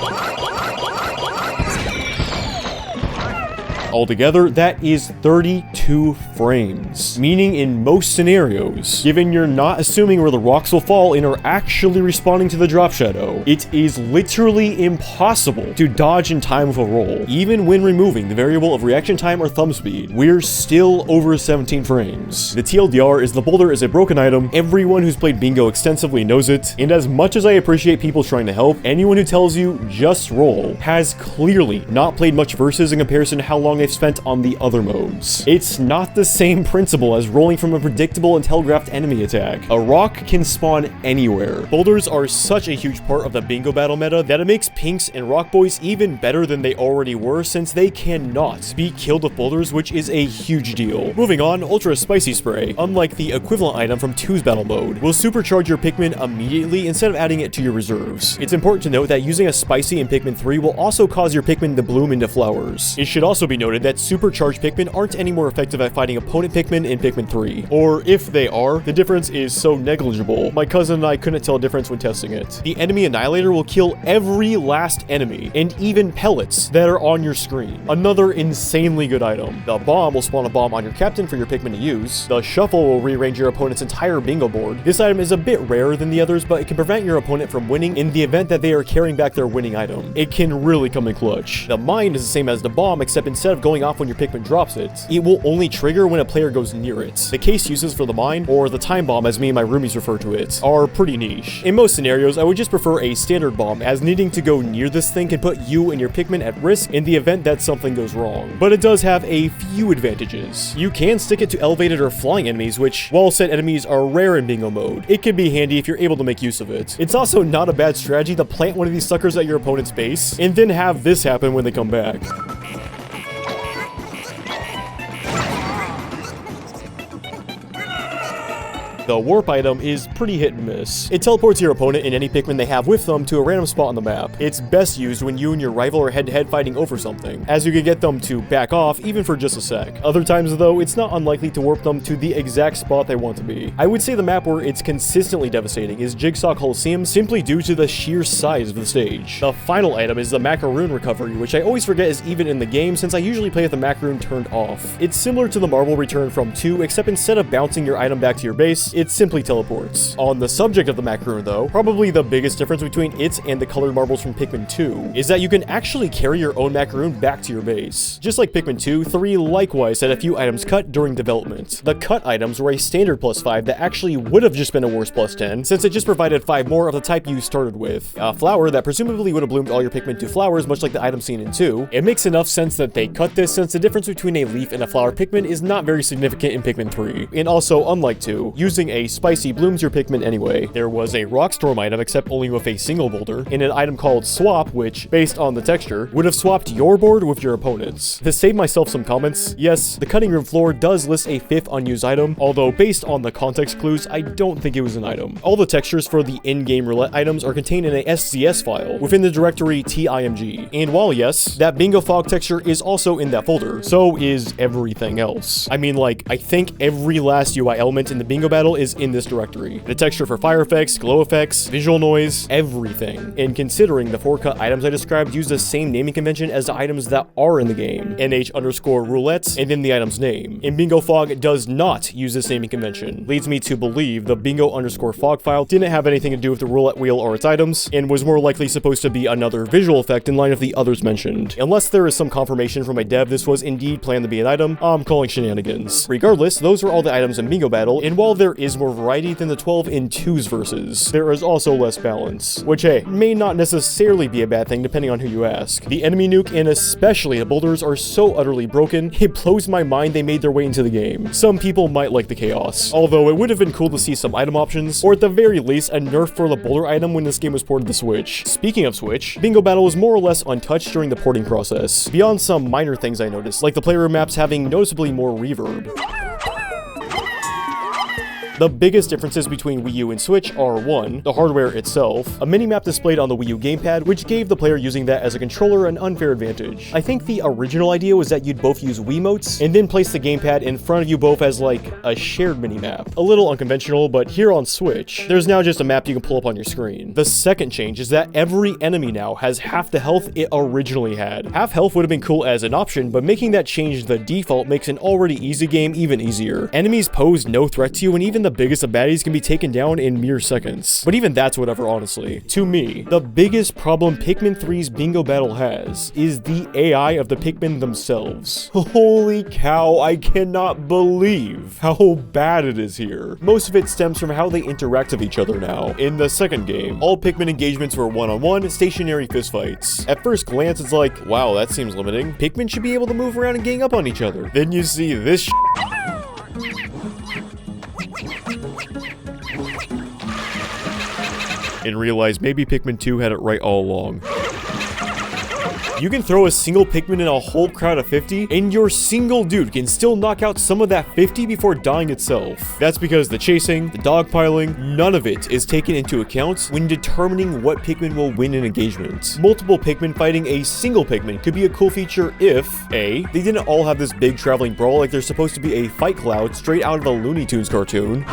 Altogether, that is 32 frames, meaning in most scenarios, given you're not assuming where the rocks will fall and are actually responding to the drop shadow, it is literally impossible to dodge in time with a roll. Even when removing the variable of reaction time or thumb speed, we're still over 17 frames. The TLDR is the boulder is a broken item, everyone who's played Bingo extensively knows it, and as much as I appreciate people trying to help, anyone who tells you just roll has clearly not played much Versus in comparison to how long they've spent on the other modes. It's not the same principle as rolling from a predictable and telegraphed enemy attack. A rock can spawn anywhere. Boulders are such a huge part of the Bingo Battle meta that it makes Pinks and Rock Boys even better than they already were since they cannot be killed with boulders, which is a huge deal. Moving on, Ultra Spicy Spray, unlike the equivalent item from 2's battle mode, will supercharge your Pikmin immediately instead of adding it to your reserves. It's important to note that using a Spicy in Pikmin 3 will also cause your Pikmin to bloom into flowers. It should also be noted noted that supercharged Pikmin aren't any more effective at fighting opponent Pikmin in Pikmin 3. Or if they are, the difference is so negligible, my cousin and I couldn't tell a difference when testing it. The enemy annihilator will kill every last enemy, and even pellets that are on your screen. Another insanely good item. The bomb will spawn a bomb on your captain for your Pikmin to use. The shuffle will rearrange your opponent's entire bingo board. This item is a bit rarer than the others, but it can prevent your opponent from winning in the event that they are carrying back their winning item. It can really come in clutch. The mine is the same as the bomb, except instead of going off when your Pikmin drops it, it will only trigger when a player goes near it. The case uses for the mine, or the time bomb as me and my roomies refer to it, are pretty niche. In most scenarios, I would just prefer a standard bomb, as needing to go near this thing can put you and your Pikmin at risk in the event that something goes wrong. But it does have a few advantages. You can stick it to elevated or flying enemies, which, while said enemies are rare in bingo mode, it can be handy if you're able to make use of it. It's also not a bad strategy to plant one of these suckers at your opponent's base, and then have this happen when they come back. The warp item is pretty hit and miss. It teleports your opponent and any Pikmin they have with them to a random spot on the map. It's best used when you and your rival are head-to-head fighting over something, as you can get them to back off even for just a sec. Other times though, it's not unlikely to warp them to the exact spot they want to be. I would say the map where it's consistently devastating is Jigsaw Coliseum, simply due to the sheer size of the stage. The final item is the Macaroon recovery, which I always forget is even in the game since I usually play with the Macaroon turned off. It's similar to the marble return from 2, except instead of bouncing your item back to your base, it simply teleports. On the subject of the Macaroon though, probably the biggest difference between it and the colored marbles from Pikmin 2 is that you can actually carry your own Macaroon back to your base. Just like Pikmin 2, 3 likewise had a few items cut during development. The cut items were a standard +5 that actually would have just been a worse +10, since it just provided 5 more of the type you started with. A flower that presumably would have bloomed all your Pikmin to flowers, much like the item seen in 2. It makes enough sense that they cut this, since the difference between a leaf and a flower Pikmin is not very significant in Pikmin 3. And also, unlike 2, using a spicy blooms your Pikmin anyway. There was a rock storm item, except only with a single boulder, and an item called swap, which, based on the texture, would have swapped your board with your opponent's. To save myself some comments, yes, the cutting room floor does list a 5th unused item, although based on the context clues, I don't think it was an item. All the textures for the in-game roulette items are contained in a SZS file within the directory TIMG. And while yes, that bingo fog texture is also in that folder, so is everything else. I mean, like, I think every last UI element in the bingo battle is in this directory. The texture for fire effects, glow effects, visual noise, everything. And considering the 4 cut items I described use the same naming convention as the items that are in the game, NH_roulette, and then the item's name. And Bingo Fog does not use this naming convention. Leads me to believe the bingo_fog file didn't have anything to do with the roulette wheel or its items, and was more likely supposed to be another visual effect in line with the others mentioned. Unless there is some confirmation from a dev this was indeed planned to be an item, I'm calling shenanigans. Regardless, those are all the items in Bingo Battle, and while there is more variety than the 12 in 2's verses, there is also less balance, which hey, may not necessarily be a bad thing depending on who you ask. The enemy nuke and especially the boulders are so utterly broken, it blows my mind they made their way into the game. Some people might like the chaos, although it would have been cool to see some item options, or at the very least a nerf for the boulder item when this game was ported to Switch. Speaking of Switch, Bingo Battle was more or less untouched during the porting process, beyond some minor things I noticed, like the playroom maps having noticeably more reverb. The biggest differences between Wii U and Switch are 1. The hardware itself, a mini-map displayed on the Wii U gamepad, which gave the player using that as a controller an unfair advantage. I think the original idea was that you'd both use Wiimotes, and then place the gamepad in front of you both as like a shared mini-map. A little unconventional, but here on Switch, there's now just a map you can pull up on your screen. The second change is that every enemy now has half the health it originally had. Half health would have been cool as an option, but making that change the default makes an already easy game even easier. Enemies pose no threat to you, and even the biggest of baddies can be taken down in mere seconds. But even that's whatever, honestly. To me, the biggest problem Pikmin 3's Bingo Battle has is the AI of the Pikmin themselves. Holy cow, I cannot believe how bad it is here. Most of it stems from how they interact with each other now. In the second game, all Pikmin engagements were one-on-one, stationary fistfights. At first glance, it's like, wow, that seems limiting. Pikmin should be able to move around and gang up on each other. Then you see this and realize maybe Pikmin 2 had it right all along. You can throw a single Pikmin in a whole crowd of 50, and your single dude can still knock out some of that 50 before dying itself. That's because the chasing, the dogpiling, none of it is taken into account when determining what Pikmin will win an engagement. Multiple Pikmin fighting a single Pikmin could be a cool feature if A, they didn't all have this big traveling brawl like they're supposed to be a fight cloud straight out of a Looney Tunes cartoon.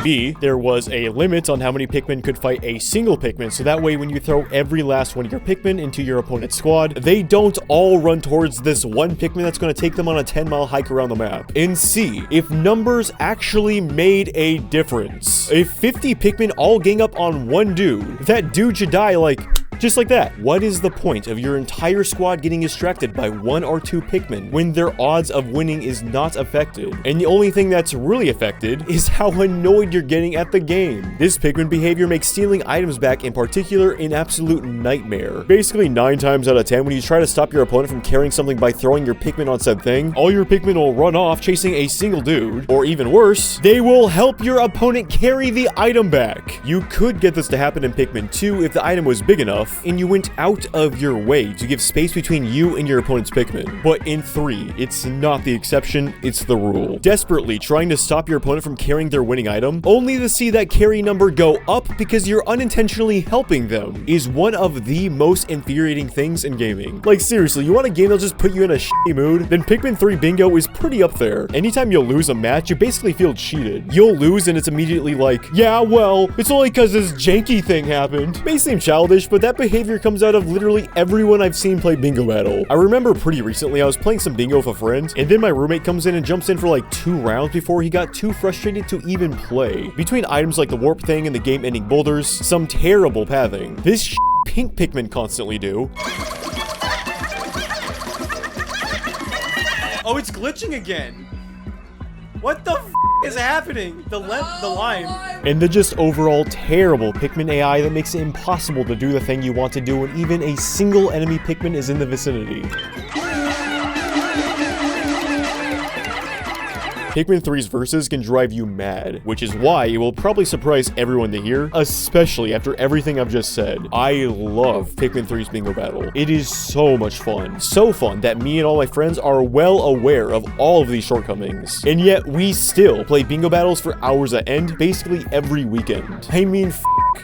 B, there was a limit on how many Pikmin could fight a single Pikmin, so that way when you throw every last one of your Pikmin into your opponent's squad, they don't all run towards this one Pikmin that's going to take them on a 10-mile hike around the map. And C, if numbers actually made a difference. If 50 Pikmin all gang up on one dude, that dude should die like... just like that. What is the point of your entire squad getting distracted by 1 or 2 Pikmin when their odds of winning is not affected? And the only thing that's really affected is how annoyed you're getting at the game. This Pikmin behavior makes stealing items back in particular an absolute nightmare. Basically 9 times out of 10 when you try to stop your opponent from carrying something by throwing your Pikmin on said thing, all your Pikmin will run off chasing a single dude, or even worse, they will help your opponent carry the item back. You could get this to happen in Pikmin 2 if the item was big enough and you went out of your way to give space between you and your opponent's Pikmin. But in 3, it's not the exception, it's the rule. Desperately trying to stop your opponent from carrying their winning item, only to see that carry number go up because you're unintentionally helping them, is one of the most infuriating things in gaming. Like seriously, you want a game that'll just put you in a shitty mood? Then Pikmin 3 Bingo is pretty up there. Anytime you'll lose a match, you basically feel cheated. You'll lose and it's immediately like, yeah, well, it's only because this janky thing happened. May seem childish, but that behavior comes out of literally everyone I've seen play Bingo Battle. I remember pretty recently I was playing some Bingo with a friend, and then my roommate comes in and jumps in for like 2 rounds before he got too frustrated to even play. Between items like the warp thing and the game-ending boulders, some terrible pathing. This pink Pikmin constantly do. Oh, it's glitching again. What the f is happening? The line. And the just overall terrible Pikmin AI that makes it impossible to do the thing you want to do when even a single enemy Pikmin is in the vicinity. Pikmin 3's verses can drive you mad, which is why it will probably surprise everyone to hear, especially after everything I've just said. I love Pikmin 3's Bingo Battle. It is so much fun. So fun that me and all my friends are well aware of all of these shortcomings. And yet we still play Bingo Battles for hours at end, basically every weekend. I mean,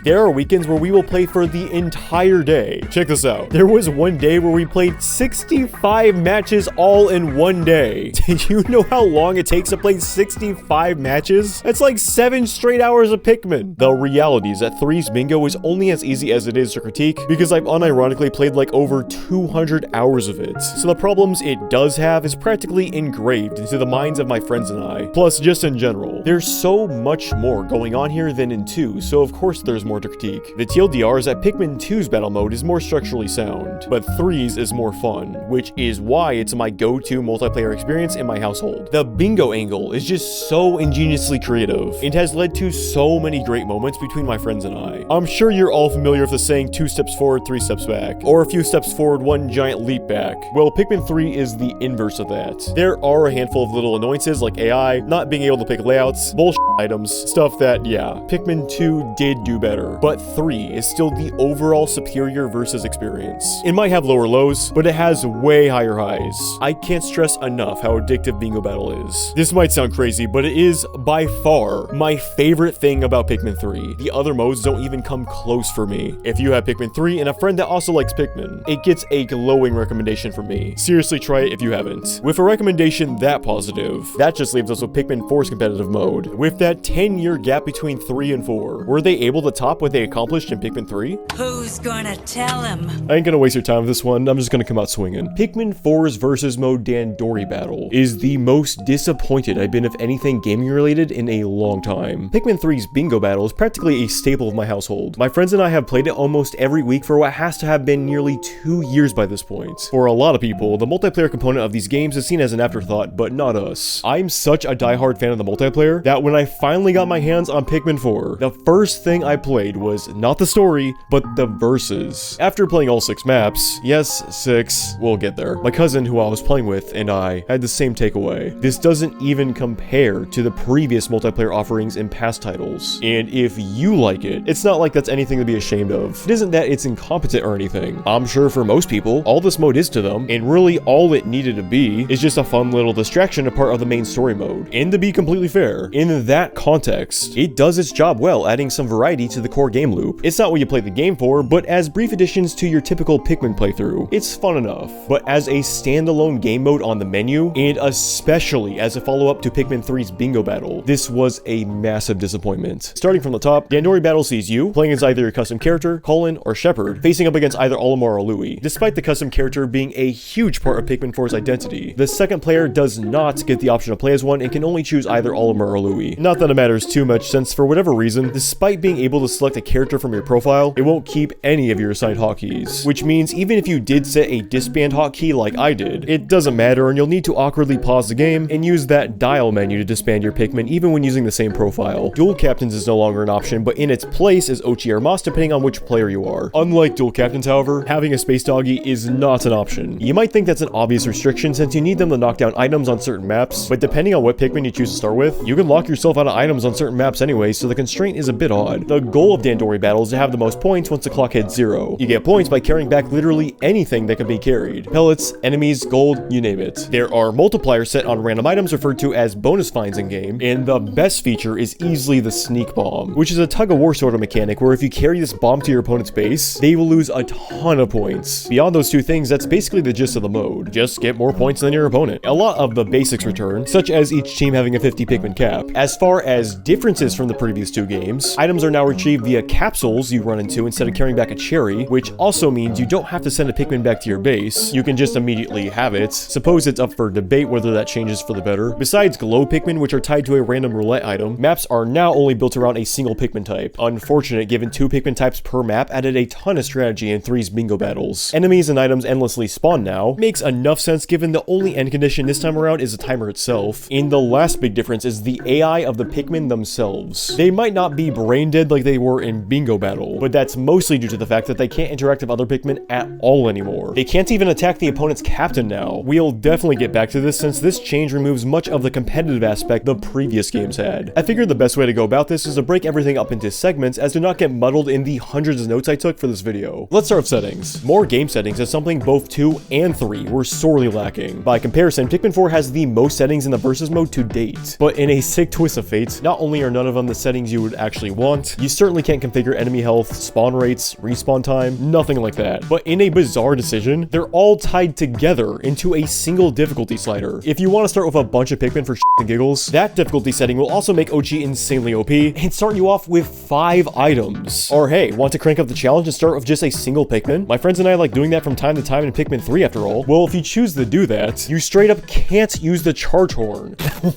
there are weekends where we will play for the entire day. Check this out. There was one day where we played 65 matches all in one day. Do you know how long it takes to play 65 matches? That's like 7 straight hours of Pikmin. The reality is that 3's Bingo is only as easy as it is to critique because I've unironically played like over 200 hours of it. So the problems it does have is practically engraved into the minds of my friends and I. Plus, just in general, there's so much more going on here than in 2, so of course there's more to critique. The TLDR is that Pikmin 2's battle mode is more structurally sound, but 3's is more fun, which is why it's my go-to multiplayer experience in my household. The Bingo angle is just so ingeniously creative. It has led to so many great moments between my friends and I. I'm sure you're all familiar with the saying 2 steps forward, 3 steps back, or a few steps forward, 1 giant leap back. Well, Pikmin 3 is the inverse of that. There are a handful of little annoyances like AI, not being able to pick layouts, bullshit items, stuff that, yeah, Pikmin 2 did do better, but 3 is still the overall superior versus experience. It might have lower lows, but it has way higher highs. I can't stress enough how addictive Bingo Battle is. This might sound crazy, but it is by far my favorite thing about Pikmin 3. The other modes don't even come close for me. If you have Pikmin 3 and a friend that also likes Pikmin, it gets a glowing recommendation from me. Seriously, try it if you haven't. With a recommendation that positive, that just leaves us with Pikmin 4's competitive mode. With that 10-year gap between 3 and 4, were they able to top what they accomplished in Pikmin 3? Who's gonna tell him? I ain't gonna waste your time with this one, I'm just gonna come out swinging. Pikmin 4's versus mode Dandori battle is the most disappointed I've been of anything gaming related in a long time. Pikmin 3's Bingo Battle is practically a staple of my household. My friends and I have played it almost every week for what has to have been nearly 2 years by this point. For a lot of people, the multiplayer component of these games is seen as an afterthought, but not us. I'm such a diehard fan of the multiplayer that when I finally got my hands on Pikmin 4, the first thing I played played was not the story, but the verses. After playing all 6 maps, yes, 6, we'll get there, my cousin who I was playing with and I had the same takeaway. This doesn't even compare to the previous multiplayer offerings in past titles. And if you like it, it's not like that's anything to be ashamed of. It isn't that it's incompetent or anything. I'm sure for most people, all this mode is to them, and really all it needed to be is just a fun little distraction, a part of the main story mode. And to be completely fair, in that context, it does its job well, adding some variety to the core game loop. It's not what you play the game for, but as brief additions to your typical Pikmin playthrough, it's fun enough. But as a standalone game mode on the menu, and especially as a follow-up to Pikmin 3's Bingo Battle, this was a massive disappointment. Starting from the top, Dandori Battle sees you playing as either your custom character, Colin, or Shepard, facing up against either Olimar or Louie. Despite the custom character being a huge part of Pikmin 4's identity, the second player does not get the option to play as one and can only choose either Olimar or Louie. Not that it matters too much, since for whatever reason, despite being able to select a character from your profile, it won't keep any of your assigned hotkeys. Which means even if you did set a disband hotkey like I did, it doesn't matter and you'll need to awkwardly pause the game and use that dial menu to disband your Pikmin even when using the same profile. Dual captains is no longer an option, but in its place is Ochi or Moss depending on which player you are. Unlike dual captains, however, having a space doggy is not an option. You might think that's an obvious restriction since you need them to knock down items on certain maps, but depending on what Pikmin you choose to start with, you can lock yourself out of items on certain maps anyway, so the constraint is a bit odd. The goal of Dandori Battle is to have the most points once the clock hits 0. You get points by carrying back literally anything that can be carried. Pellets, enemies, gold, you name it. There are multipliers set on random items referred to as bonus finds in game, and the best feature is easily the sneak bomb, which is a tug-of-war sort of mechanic where if you carry this bomb to your opponent's base, they will lose a ton of points. Beyond those two things, that's basically the gist of the mode. Just get more points than your opponent. A lot of the basics return, such as each team having a 50 Pikmin cap. As far as differences from the previous 2 games, items are now retrieved via capsules you run into instead of carrying back a cherry, which also means you don't have to send a Pikmin back to your base. You can just immediately have it. Suppose it's up for debate whether that changes for the better. Besides glow Pikmin, which are tied to a random roulette item, maps are now only built around a single Pikmin type. Unfortunate, given 2 Pikmin types per map added a ton of strategy in 3's Bingo Battles. Enemies and items endlessly spawn now. Makes enough sense given the only end condition this time around is the timer itself. And the last big difference is the AI of the Pikmin themselves. They might not be brain dead like they were in Bingo Battle, but that's mostly due to the fact that they can't interact with other Pikmin at all anymore. They can't even attack the opponent's captain now. We'll definitely get back to this since this change removes much of the competitive aspect the previous games had. I figured the best way to go about this is to break everything up into segments as to not get muddled in the hundreds of notes I took for this video. Let's start with settings. More game settings is something both 2 and 3 were sorely lacking. By comparison, Pikmin 4 has the most settings in the versus mode to date, but in a sick twist of fate, not only are none of them the settings you would actually want, you certainly can't configure enemy health, spawn rates, respawn time, nothing like that. But in a bizarre decision, they're all tied together into a single difficulty slider. If you want to start with a bunch of Pikmin for shit and giggles, that difficulty setting will also make Ochi insanely OP and start you off with 5 items. Or hey, want to crank up the challenge and start with just a single Pikmin? My friends and I like doing that from time to time in Pikmin 3 after all. Well, if you choose to do that, you straight up can't use the charge horn.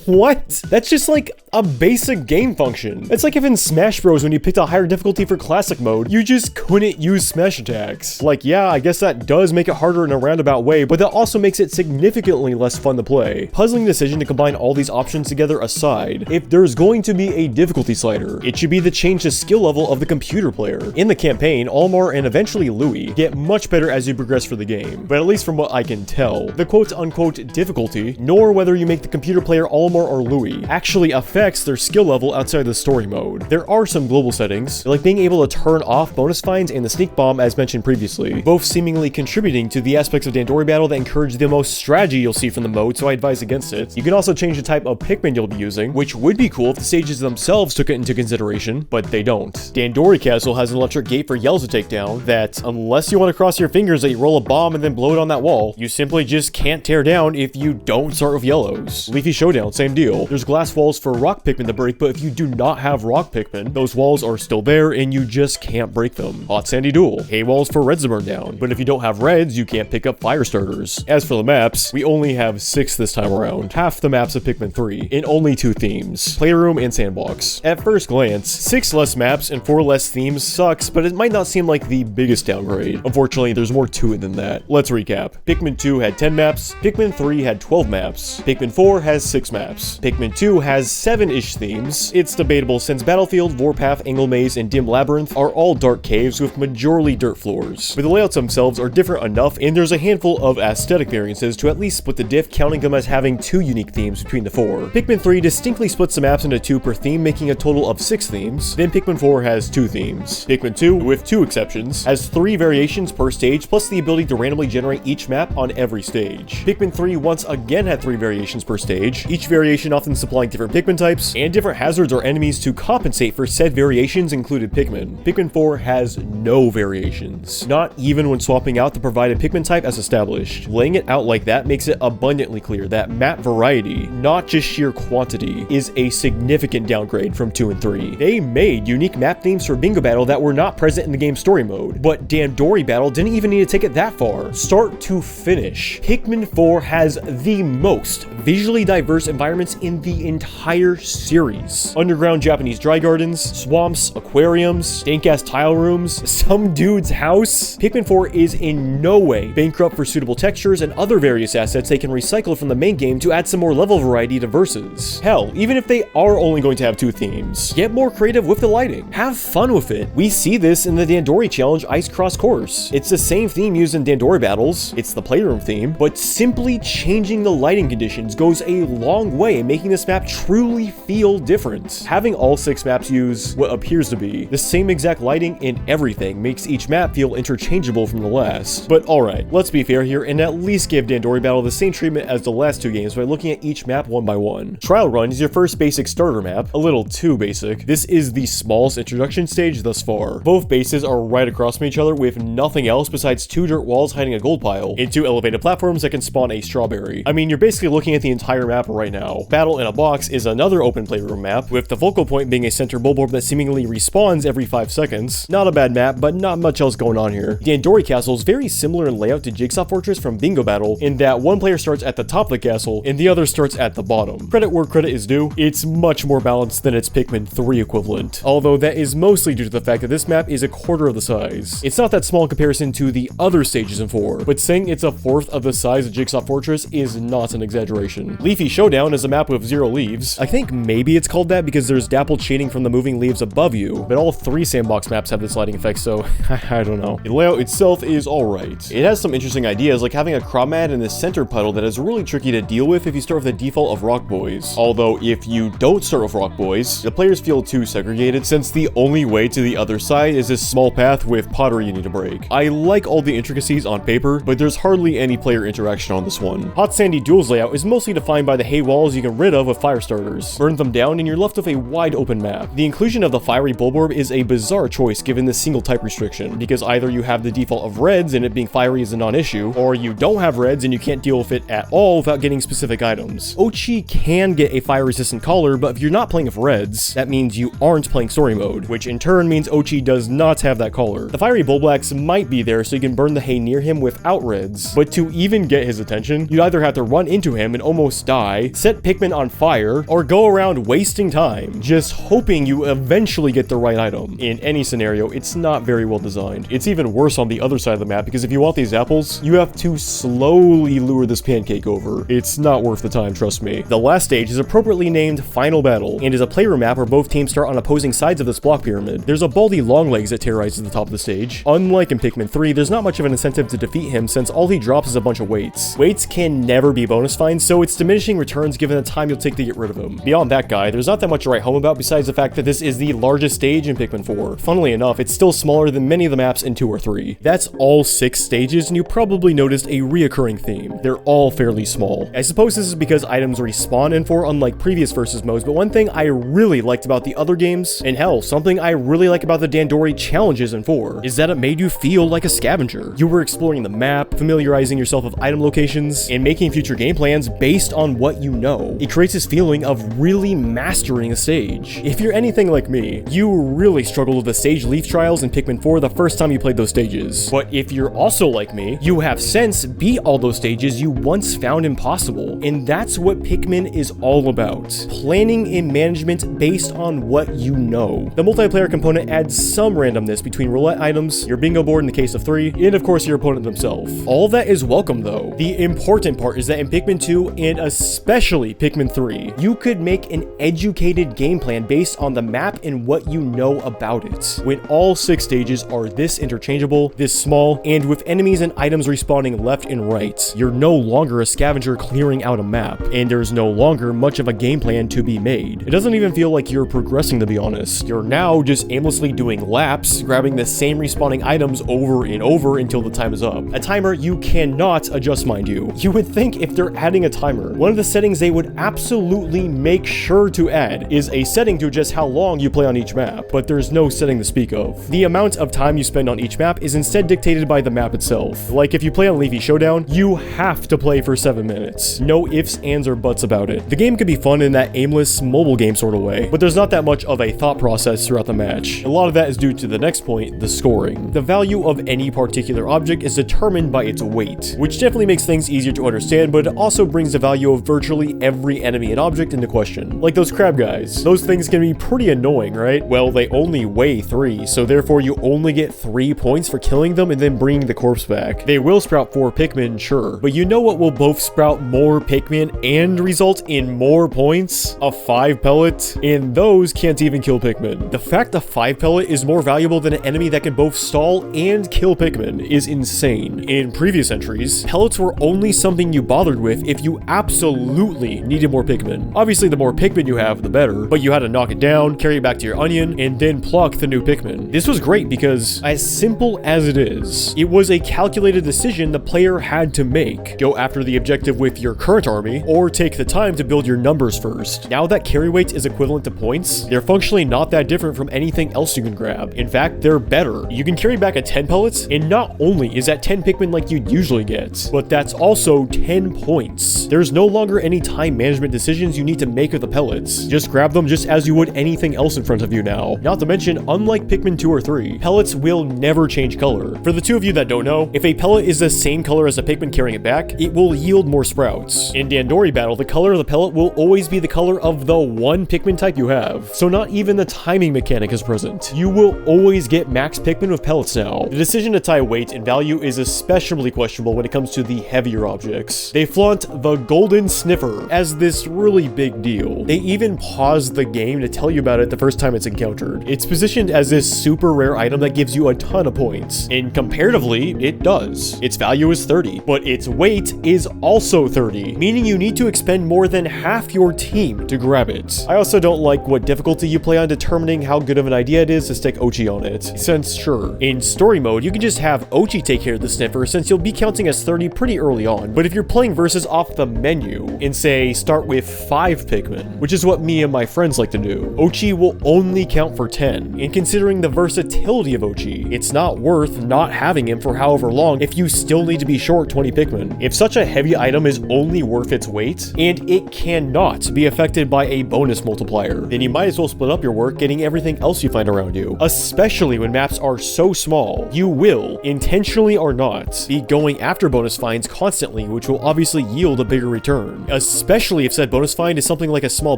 What? That's just like a basic game function. It's like if in Smash Bros when you picked a higher difficulty for classic mode, you just couldn't use smash attacks. Like, yeah, I guess that does make it harder in a roundabout way, but that also makes it significantly less fun to play. Puzzling decision to combine all these options together aside, if there's going to be a difficulty slider, it should be the change to skill level of the computer player. In the campaign, Olimar and eventually Louie get much better as you progress through the game, but at least from what I can tell, the quote-unquote difficulty, nor whether you make the computer player Olimar or Louie, actually affects their skill level outside the story mode. There are some global settings, like being able to turn off bonus finds and the sneak bomb as mentioned previously, both seemingly contributing to the aspects of Dandori Battle that encourage the most strategy you'll see from the mode, so I advise against it. You can also change the type of Pikmin you'll be using, which would be cool if the stages themselves took it into consideration, but they don't. Dandori Castle has an electric gate for yells to take down that, unless you want to cross your fingers that you roll a bomb and then blow it on that wall, you simply just can't tear down if you don't start with yellows. Leafy Showdown, same deal. There's glass walls for rock Pikmin to break, but if you do not have rock Pikmin, those walls are still there and you just can't break them. Hot Sandy Duel. Hay walls for reds to burn down, but if you don't have reds, you can't pick up fire starters. As for the maps, we only have 6 this time around, half the maps of Pikmin 3, in only 2 themes, Playroom and Sandbox. At first glance, 6 less maps and 4 less themes sucks, but it might not seem like the biggest downgrade. Unfortunately, there's more to it than that. Let's recap. Pikmin 2 had 10 maps, Pikmin 3 had 12 maps, Pikmin 4 has 6 maps, Pikmin 2 has 7 7-ish themes. It's debatable since Battlefield, Warpath, Angle Maze, and Dim Labyrinth are all dark caves with majorly dirt floors, but the layouts themselves are different enough, and there's a handful of aesthetic variances to at least split the diff, counting them as having 2 unique themes between the 4. Pikmin 3 distinctly splits the maps into 2 per theme, making a total of 6 themes. Then Pikmin 4 has 2 themes. Pikmin 2, with 2 exceptions, has 3 variations per stage, plus the ability to randomly generate each map on every stage. Pikmin 3 once again had 3 variations per stage, each variation often supplying different Pikmin types, and different hazards or enemies to compensate for said variations included Pikmin. Pikmin 4 has no variations, not even when swapping out the provided Pikmin type as established. Laying it out like that makes it abundantly clear that map variety, not just sheer quantity, is a significant downgrade from 2 and 3. They made unique map themes for Bingo Battle that were not present in the game's story mode, but Dandori Battle didn't even need to take it that far. Start to finish, Pikmin 4 has the most visually diverse environments in the entire series. Underground Japanese dry gardens, swamps, aquariums, dank-ass tile rooms, some dude's house. Pikmin 4 is in no way bankrupt for suitable textures and other various assets they can recycle from the main game to add some more level variety to verses. Hell, even if they are only going to have 2 themes, get more creative with the lighting. Have fun with it. We see this in the Dandori Challenge Ice Cross course. It's the same theme used in Dandori battles, it's the playroom theme, but simply changing the lighting conditions goes a long way in making this map truly feel different. Having all 6 maps use what appears to be the same exact lighting in everything makes each map feel interchangeable from the last. But alright, let's be fair here and at least give Dandori Battle the same treatment as the last 2 games by looking at each map one by one. Trial Run is your first basic starter map, a little too basic. This is the smallest introduction stage thus far. Both bases are right across from each other with nothing else besides 2 dirt walls hiding a gold pile, and 2 elevated platforms that can spawn a strawberry. I mean, you're basically looking at the entire map right now. Battle in a Box is another open playroom map, with the focal point being a center bulborb that seemingly respawns every 5 seconds. Not a bad map, but not much else going on here. Dandori Castle is very similar in layout to Jigsaw Fortress from Bingo Battle, in that one player starts at the top of the castle, and the other starts at the bottom. Credit where credit is due, it's much more balanced than its Pikmin 3 equivalent, although that is mostly due to the fact that this map is a quarter of the size. It's not that small in comparison to the other stages in 4, but saying it's a fourth of the size of Jigsaw Fortress is not an exaggeration. Leafy Showdown is a map with 0 leaves. I think maybe it's called that because there's dappled shading from the moving leaves above you, but all 3 sandbox maps have this lighting effect, so I don't know. The layout itself is alright. It has some interesting ideas, like having a crop mat in the center puddle that is really tricky to deal with if you start with the default of Rock Boys. Although, if you don't start with Rock Boys, the players feel too segregated, since the only way to the other side is this small path with pottery you need to break. I like all the intricacies on paper, but there's hardly any player interaction on this one. Hot Sandy Duel's layout is mostly defined by the hay walls you can rid of with fire starters. Burn them down and you're left with a wide open map. The inclusion of the fiery bulborb is a bizarre choice given the single type restriction, because either you have the default of reds and it being fiery is a non-issue, or you don't have reds and you can't deal with it at all without getting specific items. Ochi can get a fire resistant collar, but if you're not playing with reds, that means you aren't playing story mode, which in turn means Ochi does not have that collar. The fiery bulblax might be there so you can burn the hay near him without reds, but to even get his attention, you'd either have to run into him and almost die, set Pikmin on fire, or go around wasting time, just hoping you eventually get the right item. In any scenario, it's not very well designed. It's even worse on the other side of the map, because if you want these apples, you have to slowly lure this pancake over. It's not worth the time, trust me. The last stage is appropriately named Final Battle, and is a playroom map where both teams start on opposing sides of this block pyramid. There's a Baldy Longlegs that terrorizes the top of the stage. Unlike in Pikmin 3, there's not much of an incentive to defeat him since all he drops is a bunch of weights. Weights can never be bonus finds, so it's diminishing returns given the time you'll take to get rid of him. Beyond that guy, there's not that much to write home about besides the fact that this is the largest stage in Pikmin 4. Funnily enough, it's still smaller than many of the maps in 2 or 3. That's all 6 stages, and you probably noticed a reoccurring theme. They're all fairly small. I suppose this is because items respawn in 4 unlike previous versus modes, but one thing I really liked about the other games, and hell, something I really like about the Dandori challenges in 4, is that it made you feel like a scavenger. You were exploring the map, familiarizing yourself with item locations, and making future game plans based on what you know. It creates this feeling of really mastering a stage. If you're anything like me, you really struggled with the stage leaf trials in Pikmin 4 the first time you played those stages. But if you're also like me, you have since beat all those stages you once found impossible. And that's what Pikmin is all about. Planning and management based on what you know. The multiplayer component adds some randomness between roulette items, your bingo board in the case of 3, and of course your opponent themselves. All that is welcome though. The important part is that in Pikmin 2, and especially Pikmin 3, you could make make an educated game plan based on the map and what you know about it. When all 6 stages are this interchangeable, this small, and with enemies and items respawning left and right, you're no longer a scavenger clearing out a map, and there's no longer much of a game plan to be made. It doesn't even feel like you're progressing, to be honest. You're now just aimlessly doing laps, grabbing the same respawning items over and over until the time is up. A timer you cannot adjust, mind you. You would think if they're adding a timer, one of the settings they would absolutely make sure to add is a setting to adjust how long you play on each map, but there's no setting to speak of. The amount of time you spend on each map is instead dictated by the map itself. Like if you play on Leafy Showdown, you have to play for 7 minutes. No ifs, ands, or buts about it. The game can be fun in that aimless mobile game sort of way, but there's not that much of a thought process throughout the match. A lot of that is due to the next point, the scoring. The value of any particular object is determined by its weight, which definitely makes things easier to understand, but it also brings the value of virtually every enemy and object into question. Like those crab guys. Those things can be pretty annoying, right? Well, they only weigh 3, so therefore you only get 3 points for killing them and then bringing the corpse back. They will sprout 4 Pikmin, sure, but you know what will both sprout more Pikmin and result in more points? A 5 pellet, and those can't even kill Pikmin. The fact a 5 pellet is more valuable than an enemy that can both stall and kill Pikmin is insane. In previous entries, pellets were only something you bothered with if you absolutely needed more Pikmin. Obviously, the more Pikmin you have, the better, but you had to knock it down, carry it back to your onion, and then pluck the new Pikmin. This was great because, as simple as it is, it was a calculated decision the player had to make. Go after the objective with your current army, or take the time to build your numbers first. Now that carry weight is equivalent to points, they're functionally not that different from anything else you can grab. In fact, they're better. You can carry back a 10 pellets, and not only is that 10 Pikmin like you'd usually get, but that's also 10 points. There's no longer any time management decisions you need to make with the pellets. Just grab them just as you would anything else in front of you now. Not to mention, unlike Pikmin 2 or 3, pellets will never change color. For the two of you that don't know, if a pellet is the same color as a Pikmin carrying it back, it will yield more sprouts. In Dandori battle, the color of the pellet will always be the color of the one Pikmin type you have, so not even the timing mechanic is present. You will always get max Pikmin with pellets now. The decision to tie weight and value is especially questionable when it comes to the heavier objects. They flaunt the golden sniffer as this really big deal. They even pause the game to tell you about it the first time it's encountered. It's positioned as this super rare item that gives you a ton of points, and comparatively, it does. Its value is 30, but its weight is also 30, meaning you need to expend more than half your team to grab it. I also don't like what difficulty you play on determining how good of an idea it is to stick Ochi on it, since sure, in story mode, you can just have Ochi take care of the sniffer since you'll be counting as 30 pretty early on, but if you're playing versus off the menu, and say start with 5 Pikmin, which is what me and my friends like to do, Ochi will only count for 10, and considering the versatility of Ochi, it's not worth not having him for however long if you still need to be short 20 Pikmin. If such a heavy item is only worth its weight, and it cannot be affected by a bonus multiplier, then you might as well split up your work getting everything else you find around you, especially when maps are so small. You will, intentionally or not, be going after bonus finds constantly, which will obviously yield a bigger return, especially if said bonus find is something like a small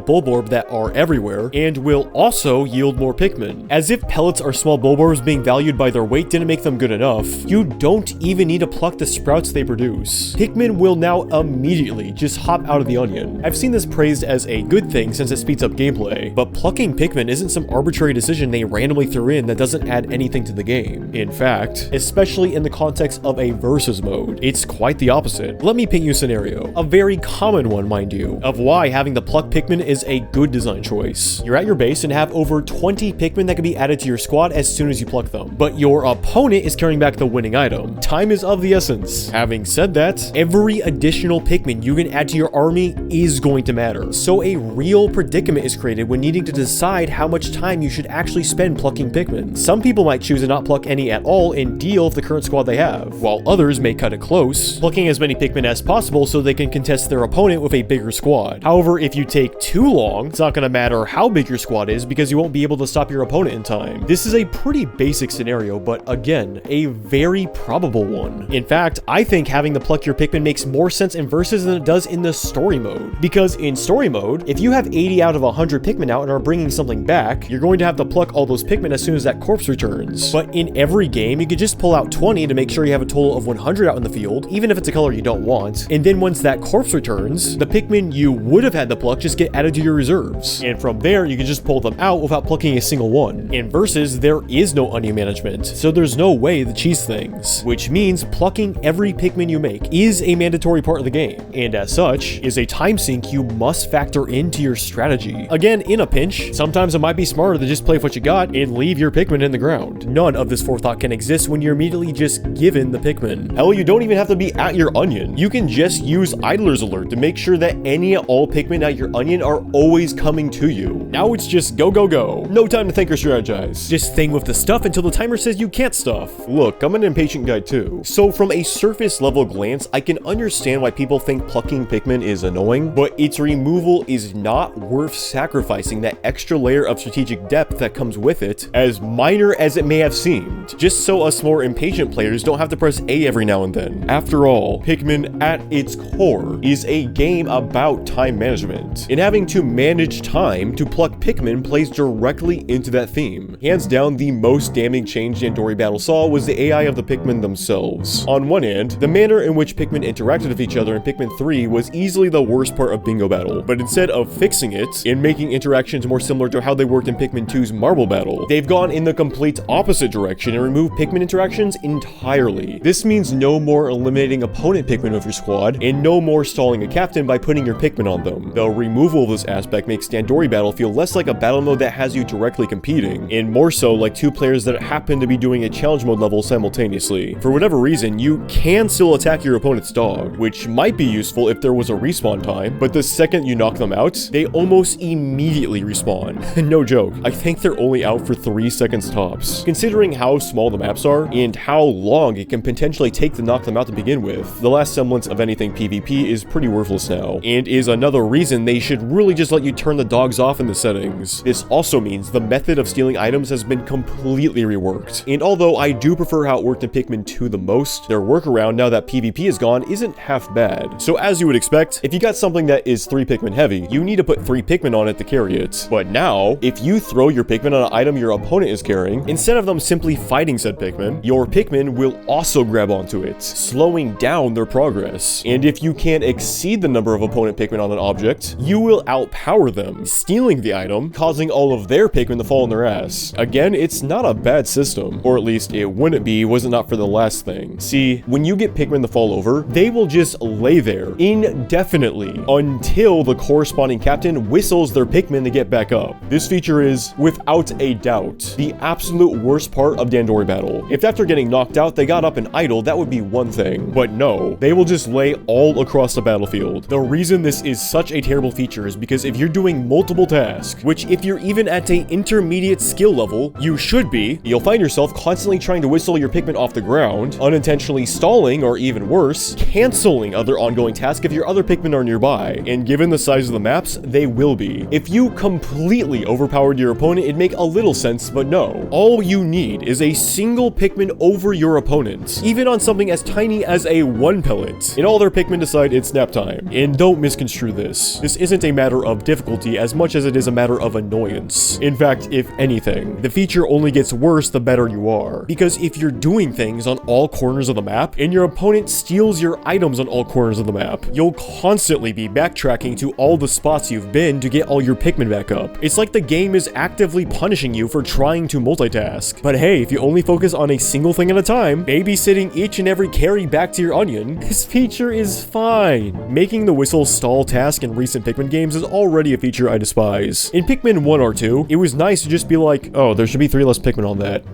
bulborb that are everywhere, and will also yield more Pikmin. As if pellets or small bulborbs being valued by their weight didn't make them good enough, you don't even need to pluck the sprouts they produce. Pikmin will now immediately just hop out of the onion. I've seen this praised as a good thing since it speeds up gameplay, but plucking Pikmin isn't some arbitrary decision they randomly threw in that doesn't add anything to the game. In fact, especially in the context of a versus mode, it's quite the opposite. Let me paint you a scenario, a very common one mind you, of why having the pluck Pikmin is a good design choice. You're at your base and have over 20 Pikmin that can be added to your squad as soon as you pluck them, but your opponent is carrying back the winning item. Time is of the essence. Having said that, every additional Pikmin you can add to your army is going to matter, so a real predicament is created when needing to decide how much time you should actually spend plucking Pikmin. Some people might choose to not pluck any at all and deal with the current squad they have, while others may cut it close, plucking as many Pikmin as possible so they can contest their opponent with a bigger squad. However, if you take too long, it's not going to matter how big your squad is because you won't be able to stop your opponent in time. This is a pretty basic scenario, but again, a very probable one. In fact, I think having the pluck your Pikmin makes more sense in versus than it does in the story mode, because in story mode, if you have 80 out of 100 Pikmin out and are bringing something back, you're going to have to pluck all those Pikmin as soon as that corpse returns. But in every game, you could just pull out 20 to make sure you have a total of 100 out in the field, even if it's a color you don't want, and then once that corpse returns, the Pikmin you would have had to pluck just get added to your reserves. And from there, you can just pull them out without plucking a single one. In Versus, there is no onion management, so there's no way to cheese things, which means plucking every Pikmin you make is a mandatory part of the game, and as such, is a time sink you must factor into your strategy. Again, in a pinch, sometimes it might be smarter to just play with what you got and leave your Pikmin in the ground. None of this forethought can exist when you're immediately just given the Pikmin. Hell, you don't even have to be at your onion. You can just use Idler's Alert to make sure that any and all Pikmin at your onion are always coming to you. Now it's just go, go, go. No time to think or strategize. Just thing with the stuff until the timer says you can't stuff. Look, I'm an impatient guy too. So from a surface level glance, I can understand why people think plucking Pikmin is annoying, but its removal is not worth sacrificing that extra layer of strategic depth that comes with it, as minor as it may have seemed, just so us more impatient players don't have to press A every now and then. After all, Pikmin at its core is a game about time management, and having to manage time to pluck Pikmin plays directly into that theme. Hands down, the most damning change Dandori Battle saw was the AI of the Pikmin themselves. On one hand, the manner in which Pikmin interacted with each other in Pikmin 3 was easily the worst part of Bingo Battle, but instead of fixing it and making interactions more similar to how they worked in Pikmin 2's Marble Battle, they've gone in the complete opposite direction and removed Pikmin interactions entirely. This means no more eliminating opponent Pikmin with your squad, and no more stalling a captain by putting your Pikmin on them. The removal of this aspect makes Dandori Battle feel less like a battle mode that has you directly competing, and more so like two players that happen to be doing a challenge mode level simultaneously. For whatever reason, you can still attack your opponent's dog, which might be useful if there was a respawn time, but the second you knock them out, they almost immediately respawn. No joke, I think they're only out for 3 seconds tops. Considering how small the maps are, and how long it can potentially take to knock them out to begin with, the last semblance of anything PvP is pretty worthless now, and is another reason they should really just let you turn the dogs off in the settings. This also means the method of stealing items has been completely reworked, and although I do prefer how it worked in Pikmin 2 the most, their workaround now that PvP is gone isn't half bad. So as you would expect, if you got something that is 3 Pikmin heavy, you need to put 3 Pikmin on it to carry it. But now, if you throw your Pikmin on an item your opponent is carrying, instead of them simply fighting said Pikmin, your Pikmin will also grab onto it, slowing down their progress. And if you can exceed the number of opponent Pikmin on an object, you will outpower them, stealing the item, causing all of their Pikmin to fall on their ass. Again, it's not a bad system, or at least it wouldn't be was it not for the last thing. See, when you get Pikmin to fall over, they will just lay there indefinitely until the corresponding captain whistles their Pikmin to get back up. This feature is, without a doubt, the absolute worst part of Dandori Battle. If after getting knocked out they got up and idled, that would be one thing, but no, they will just lay all across the battlefield. The reason this is such a terrible feature is because if you're doing multiple tasks, which if you're even at an intermediate skill level, you should be, you'll find yourself constantly trying to whistle your Pikmin off the ground, unintentionally stalling, or even worse, canceling other ongoing tasks if your other Pikmin are nearby, and given the size of the maps, they will be. If you completely overpowered your opponent, it'd make a little sense, but no. All you need is a single Pikmin over your opponent, even on something as tiny as a 1 pellet, and all their Pikmin decide it's nap time. And don't misconstrue this. This isn't a matter of difficulty as much as it is a matter of annoyance. In fact, if anything, the feature only gets worse the better you are, because if you're doing things on all corners of the map, and your opponent steals your items on all corners of the map, you'll constantly be backtracking to all the spots you've been to get all your Pikmin back up. It's like the game is actively punishing you for trying to multitask. But hey, if you only focus on a single thing at a time, babysitting each and every carry back to your onion, this feature is fine. Making the whistle stall task in recent Pikmin games is already a feature I despise. In Pikmin 1 or 2, it was nice to just be like, oh, there should be 3 less Pikmin on that.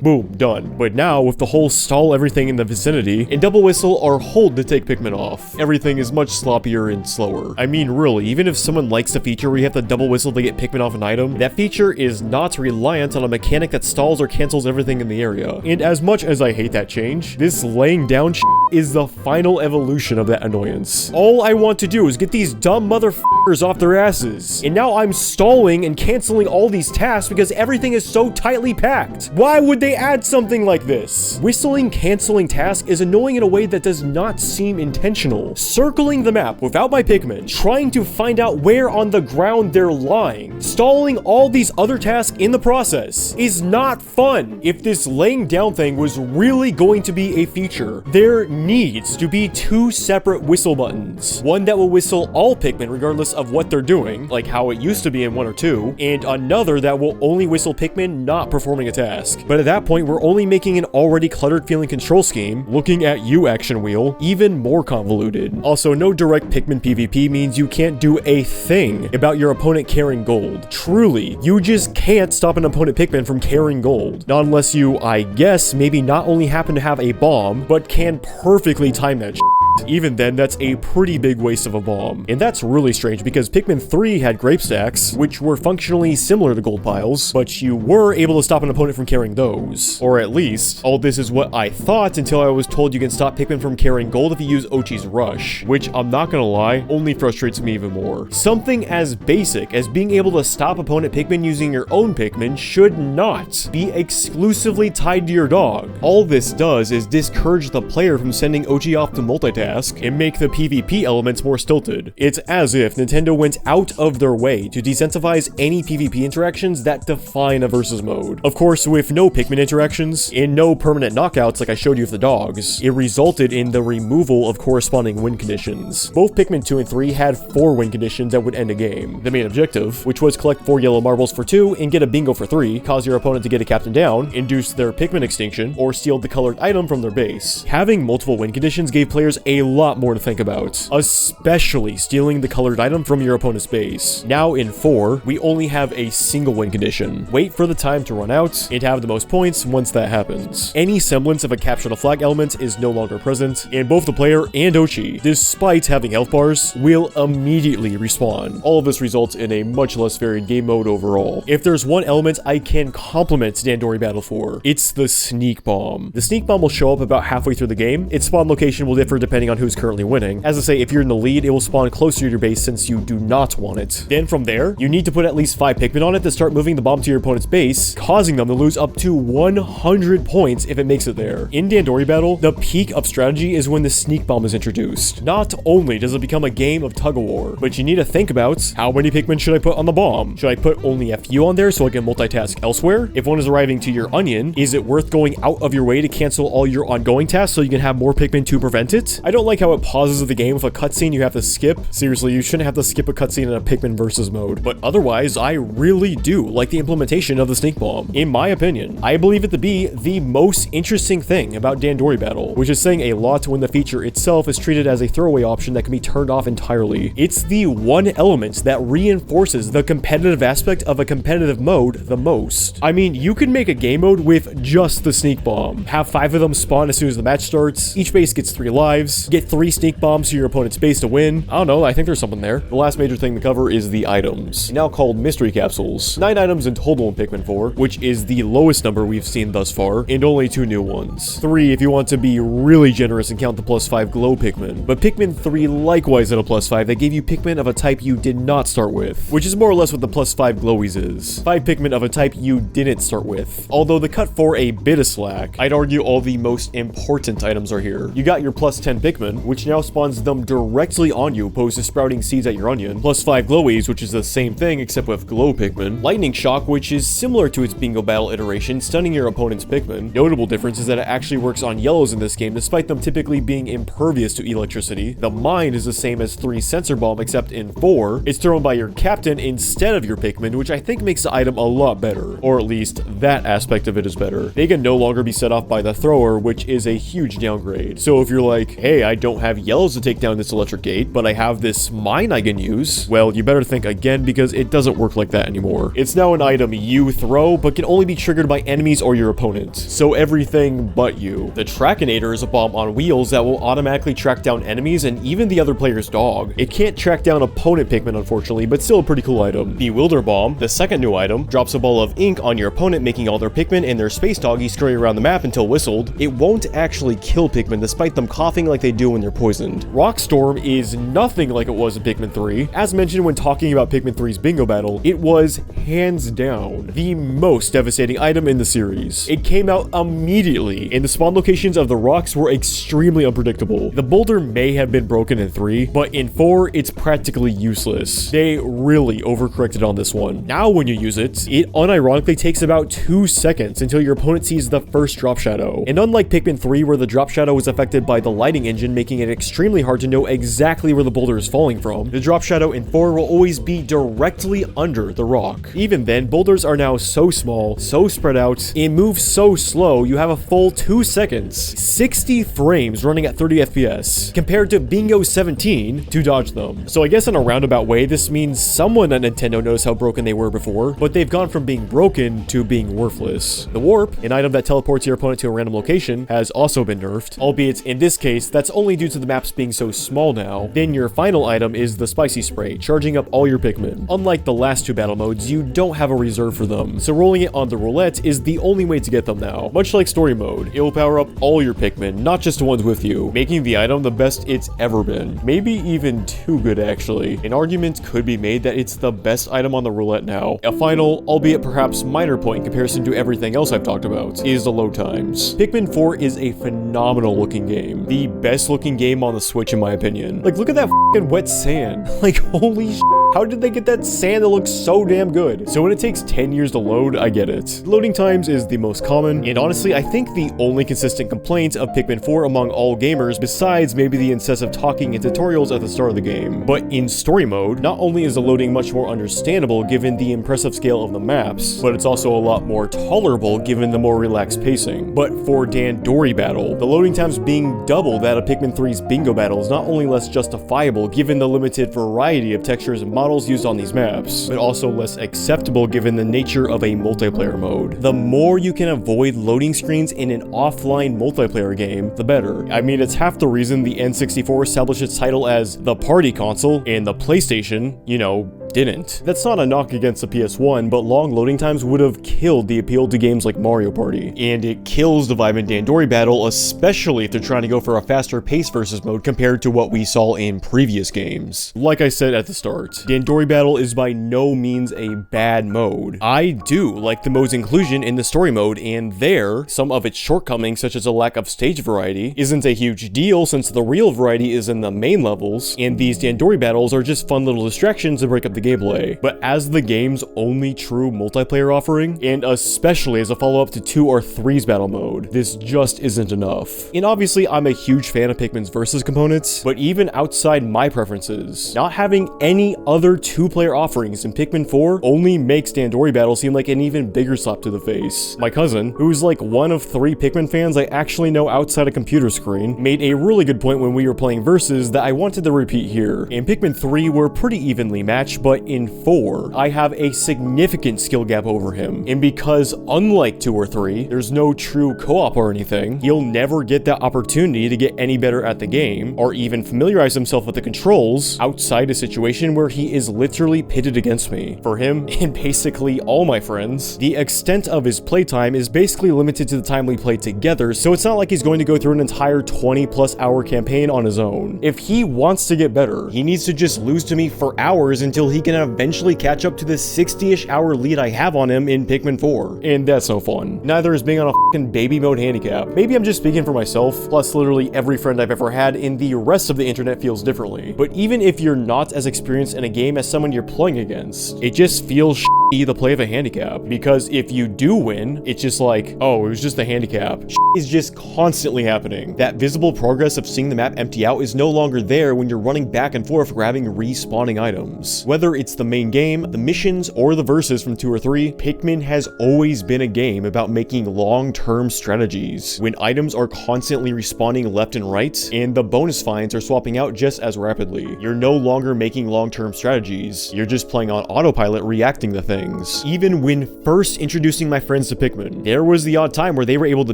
Boom, done. But now, with the whole stall everything in the vicinity, and double whistle or hold to take Pikmin off, everything is much sloppier and slower. I mean, really, even if someone likes the feature where you have to double whistle to get Pikmin off an item, that feature is not reliant on a mechanic that stalls or cancels everything in the area. And as much as I hate that change, this laying down shit is the final evolution of that annoyance. All I want to do is get these dumb motherfuckers off their asses. And now I'm stalling and canceling all these tasks because everything is so tightly packed. Why would they add something like this? Whistling canceling task is annoying in a way that does not seem intentional. Circling the map without my Pikmin, trying to find out where on the ground they're lying, stalling all these other tasks in the process is not fun. If this laying down thing was really going to be a feature, there needs to be 2 separate whistle buttons. One that will whistle all Pikmin regardless of what they're doing, like how it used to be in 1 or 2, and another that will only whistle Pikmin not performing a task. But at that point, we're only making an already cluttered feeling control scheme, looking at you action wheel, even more convoluted. Also, no direct Pikmin PvP means you can't do a thing about your opponent carrying gold. Truly, you just can't stop an opponent Pikmin from carrying gold. Not unless you, I guess, maybe not only happen to have a bomb, but can perfectly time that shit. Even then, that's a pretty big waste of a bomb. And that's really strange because Pikmin 3 had grape stacks, which were functionally similar to gold piles, but you were able to stop an opponent from carrying those. Or at least, all this is what I thought until I was told you can stop Pikmin from carrying gold if you use Ochi's Rush, which, I'm not gonna lie, only frustrates me even more. Something as basic as being able to stop opponent Pikmin using your own Pikmin should not be exclusively tied to your dog. All this does is discourage the player from sending Ochi off to multitask and make the PvP elements more stilted. It's as if Nintendo went out of their way to decentivize any PvP interactions that define a versus mode. Of course, with no Pikmin interactions and no permanent knockouts like I showed you with the dogs, it resulted in the removal of corresponding win conditions. Both Pikmin 2 and 3 had 4 win conditions that would end a game. The main objective, which was collect 4 yellow marbles for 2 and get a bingo for 3, cause your opponent to get a captain down, induce their Pikmin extinction, or steal the colored item from their base. Having multiple win conditions gave players a lot more to think about, especially stealing the colored item from your opponent's base. Now in 4, we only have a single win condition. Wait for the time to run out and have the most points once that happens. Any semblance of a capture the flag element is no longer present, and both the player and Ochi, despite having health bars, will immediately respawn. All of this results in a much less varied game mode overall. If there's one element I can compliment Dandori Battle for, it's the Sneak Bomb. The Sneak Bomb will show up about halfway through the game. Its spawn location will differ depending on who's currently winning. As I say, if you're in the lead, it will spawn closer to your base since you do not want it. Then from there, you need to put at least 5 Pikmin on it to start moving the bomb to your opponent's base, causing them to lose up to 100 points if it makes it there. In Dandori Battle, the peak of strategy is when the Sneak Bomb is introduced. Not only does it become a game of tug-of-war, but you need to think about how many Pikmin should I put on the bomb? Should I put only a few on there so I can multitask elsewhere? If one is arriving to your onion, is it worth going out of your way to cancel all your ongoing tasks so you can have more Pikmin to prevent it? I don't like how it pauses the game with a cutscene you have to skip. Seriously, you shouldn't have to skip a cutscene in a Pikmin versus mode. But otherwise, I really do like the implementation of the Sneak Bomb. In my opinion, I believe it to be the most interesting thing about Dandori Battle, which is saying a lot when the feature itself is treated as a throwaway option that can be turned off entirely. It's the one element that reinforces the competitive aspect of a competitive mode the most. I mean, you could make a game mode with just the Sneak Bomb. Have 5 of them spawn as soon as the match starts. Each base gets 3 lives. Get 3 Sneak Bombs to your opponent's base to win. I don't know, I think there's something there. The last major thing to cover is the items, now called mystery capsules. 9 items in total in Pikmin 4, which is the lowest number we've seen thus far, and only 2 new ones. 3 if you want to be really generous and count the +5 glow Pikmin. But Pikmin 3 likewise at a +5 that gave you Pikmin of a type you did not start with, which is more or less what the +5 glowies is. 5 Pikmin of a type you didn't start with. Although the cut for a bit of slack, I'd argue all the most important items are here. You got your +10 Pikmin, which now spawns them directly on you opposed to sprouting seeds at your onion. +5 glowies, which is the same thing except with glow Pikmin. Lightning Shock, which is similar to its Bingo Battle iteration, stunning your opponent's Pikmin. Notable difference is that it actually works on yellows in this game, despite them typically being impervious to electricity. The mine is the same as 3 Sensor Bomb, except in 4, it's thrown by your captain instead of your Pikmin, which I think makes the item a lot better. Or at least, that aspect of it is better. They can no longer be set off by the thrower, which is a huge downgrade. So if you're like, hey, I don't have yellows to take down this electric gate, but I have this mine I can use, well, you better think again because it doesn't work like that anymore. It's now an item you throw, but can only be triggered by enemies or your opponent. So everything but you. The Trackinator is a bomb on wheels that will automatically track down enemies and even the other player's dog. It can't track down opponent Pikmin, unfortunately, but still a pretty cool item. Bewilder Bomb, the second new item, drops a ball of ink on your opponent, making all their Pikmin and their space doggy scurry around the map until whistled. It won't actually kill Pikmin, despite them coughing like they do when they're poisoned. Rock Storm is nothing like it was in Pikmin 3. As mentioned when talking about Pikmin 3's bingo battle, it was hands down the most devastating item in the series. It came out immediately, and the spawn locations of the rocks were extremely unpredictable. The boulder may have been broken in 3, but in 4, it's practically useless. They really overcorrected on this one. Now when you use it, it unironically takes about 2 seconds until your opponent sees the first drop shadow. And unlike Pikmin 3, where the drop shadow was affected by the lighting engine, making it extremely hard to know exactly where the boulder is falling from, the drop shadow in 4 will always be directly under the rock. Even then, boulders are now so small, so spread out, and move so slow, you have a full 2 seconds, 60 frames running at 30 FPS, compared to Bingo 17 to dodge them. So I guess in a roundabout way, this means someone at Nintendo knows how broken they were before, but they've gone from being broken to being worthless. The Warp, an item that teleports your opponent to a random location, has also been nerfed, albeit in this case, that's only due to the maps being so small now. Then your final item is the Spicy Spray, charging up all your Pikmin. Unlike the last 2 battle modes, you don't have a reserve for them, so rolling it on the roulette is the only way to get them now. Much like story mode, it will power up all your Pikmin, not just the ones with you, making the item the best it's ever been. Maybe even too good actually. An argument could be made that it's the best item on the roulette now. A final, albeit perhaps minor point in comparison to everything else I've talked about, is the load times. Pikmin 4 is a phenomenal looking game. The best looking game on the Switch in my opinion. Like, look at that fucking wet sand. Like, holy shit. How did they get that sand that looks so damn good? So when it takes 10 years to load, I get it. Loading times is the most common, and honestly, I think the only consistent complaint of Pikmin 4 among all gamers, besides maybe the incessant talking and tutorials at the start of the game. But in story mode, not only is the loading much more understandable given the impressive scale of the maps, but it's also a lot more tolerable given the more relaxed pacing. But for Dandori battle, the loading times being double that of Pikmin 3's bingo battle is not only less justifiable given the limited variety of textures and models used on these maps, but also less acceptable given the nature of a multiplayer mode. The more you can avoid loading screens in an offline multiplayer game, the better. I mean, it's half the reason the N64 established its title as the party console, and the PlayStation, you know, didn't. That's not a knock against the PS1, but long loading times would have killed the appeal to games like Mario Party. And it kills the vibe in Dandori battle, especially if they're trying to go for a faster pace versus mode compared to what we saw in previous games. Like I said at the start, Dandori battle is by no means a bad mode. I do like the mode's inclusion in the story mode, and there, some of its shortcomings such as a lack of stage variety isn't a huge deal since the real variety is in the main levels, and these Dandori battles are just fun little distractions to break up the gameplay. But as the game's only true multiplayer offering, and especially as a follow-up to 2 or 3's battle mode, this just isn't enough. And obviously, I'm a huge fan of Pikmin's versus components, but even outside my preferences, not having any other 2-player offerings in Pikmin 4 only makes Dandori battle seem like an even bigger slap to the face. My cousin, who's like one of 3 Pikmin fans I actually know outside a computer screen, made a really good point when we were playing versus that I wanted to repeat here. In Pikmin 3, we're pretty evenly matched, but in 4, I have a significant skill gap over him. And because unlike 2 or 3, there's no true co-op or anything, he'll never get that opportunity to get any better at the game, or even familiarize himself with the controls outside a situation where he is literally pitted against me. For him, and basically all my friends, the extent of his playtime is basically limited to the time we play together, so it's not like he's going to go through an entire 20+ hour campaign on his own. If he wants to get better, he needs to just lose to me for hours until he can eventually catch up to the 60-ish hour lead I have on him in Pikmin 4. And that's no fun. Neither is being on a fucking baby mode handicap. Maybe I'm just speaking for myself, plus literally every friend I've ever had in the rest of the internet feels differently. But even if you're not as experienced in a game as someone you're playing against, it just feels shitty to play of a handicap. Because if you do win, it's just like, oh, it was just a handicap. Shit is just constantly happening. That visible progress of seeing the map empty out is no longer there when you're running back and forth grabbing respawning items. Whether it's the main game, the missions, or the verses from 2 or 3, Pikmin has always been a game about making long-term strategies. When items are constantly respawning left and right, and the bonus finds are swapping out just as rapidly, you're no longer making long-term strategies. You're just playing on autopilot reacting to things. Even when first introducing my friends to Pikmin, there was the odd time where they were able to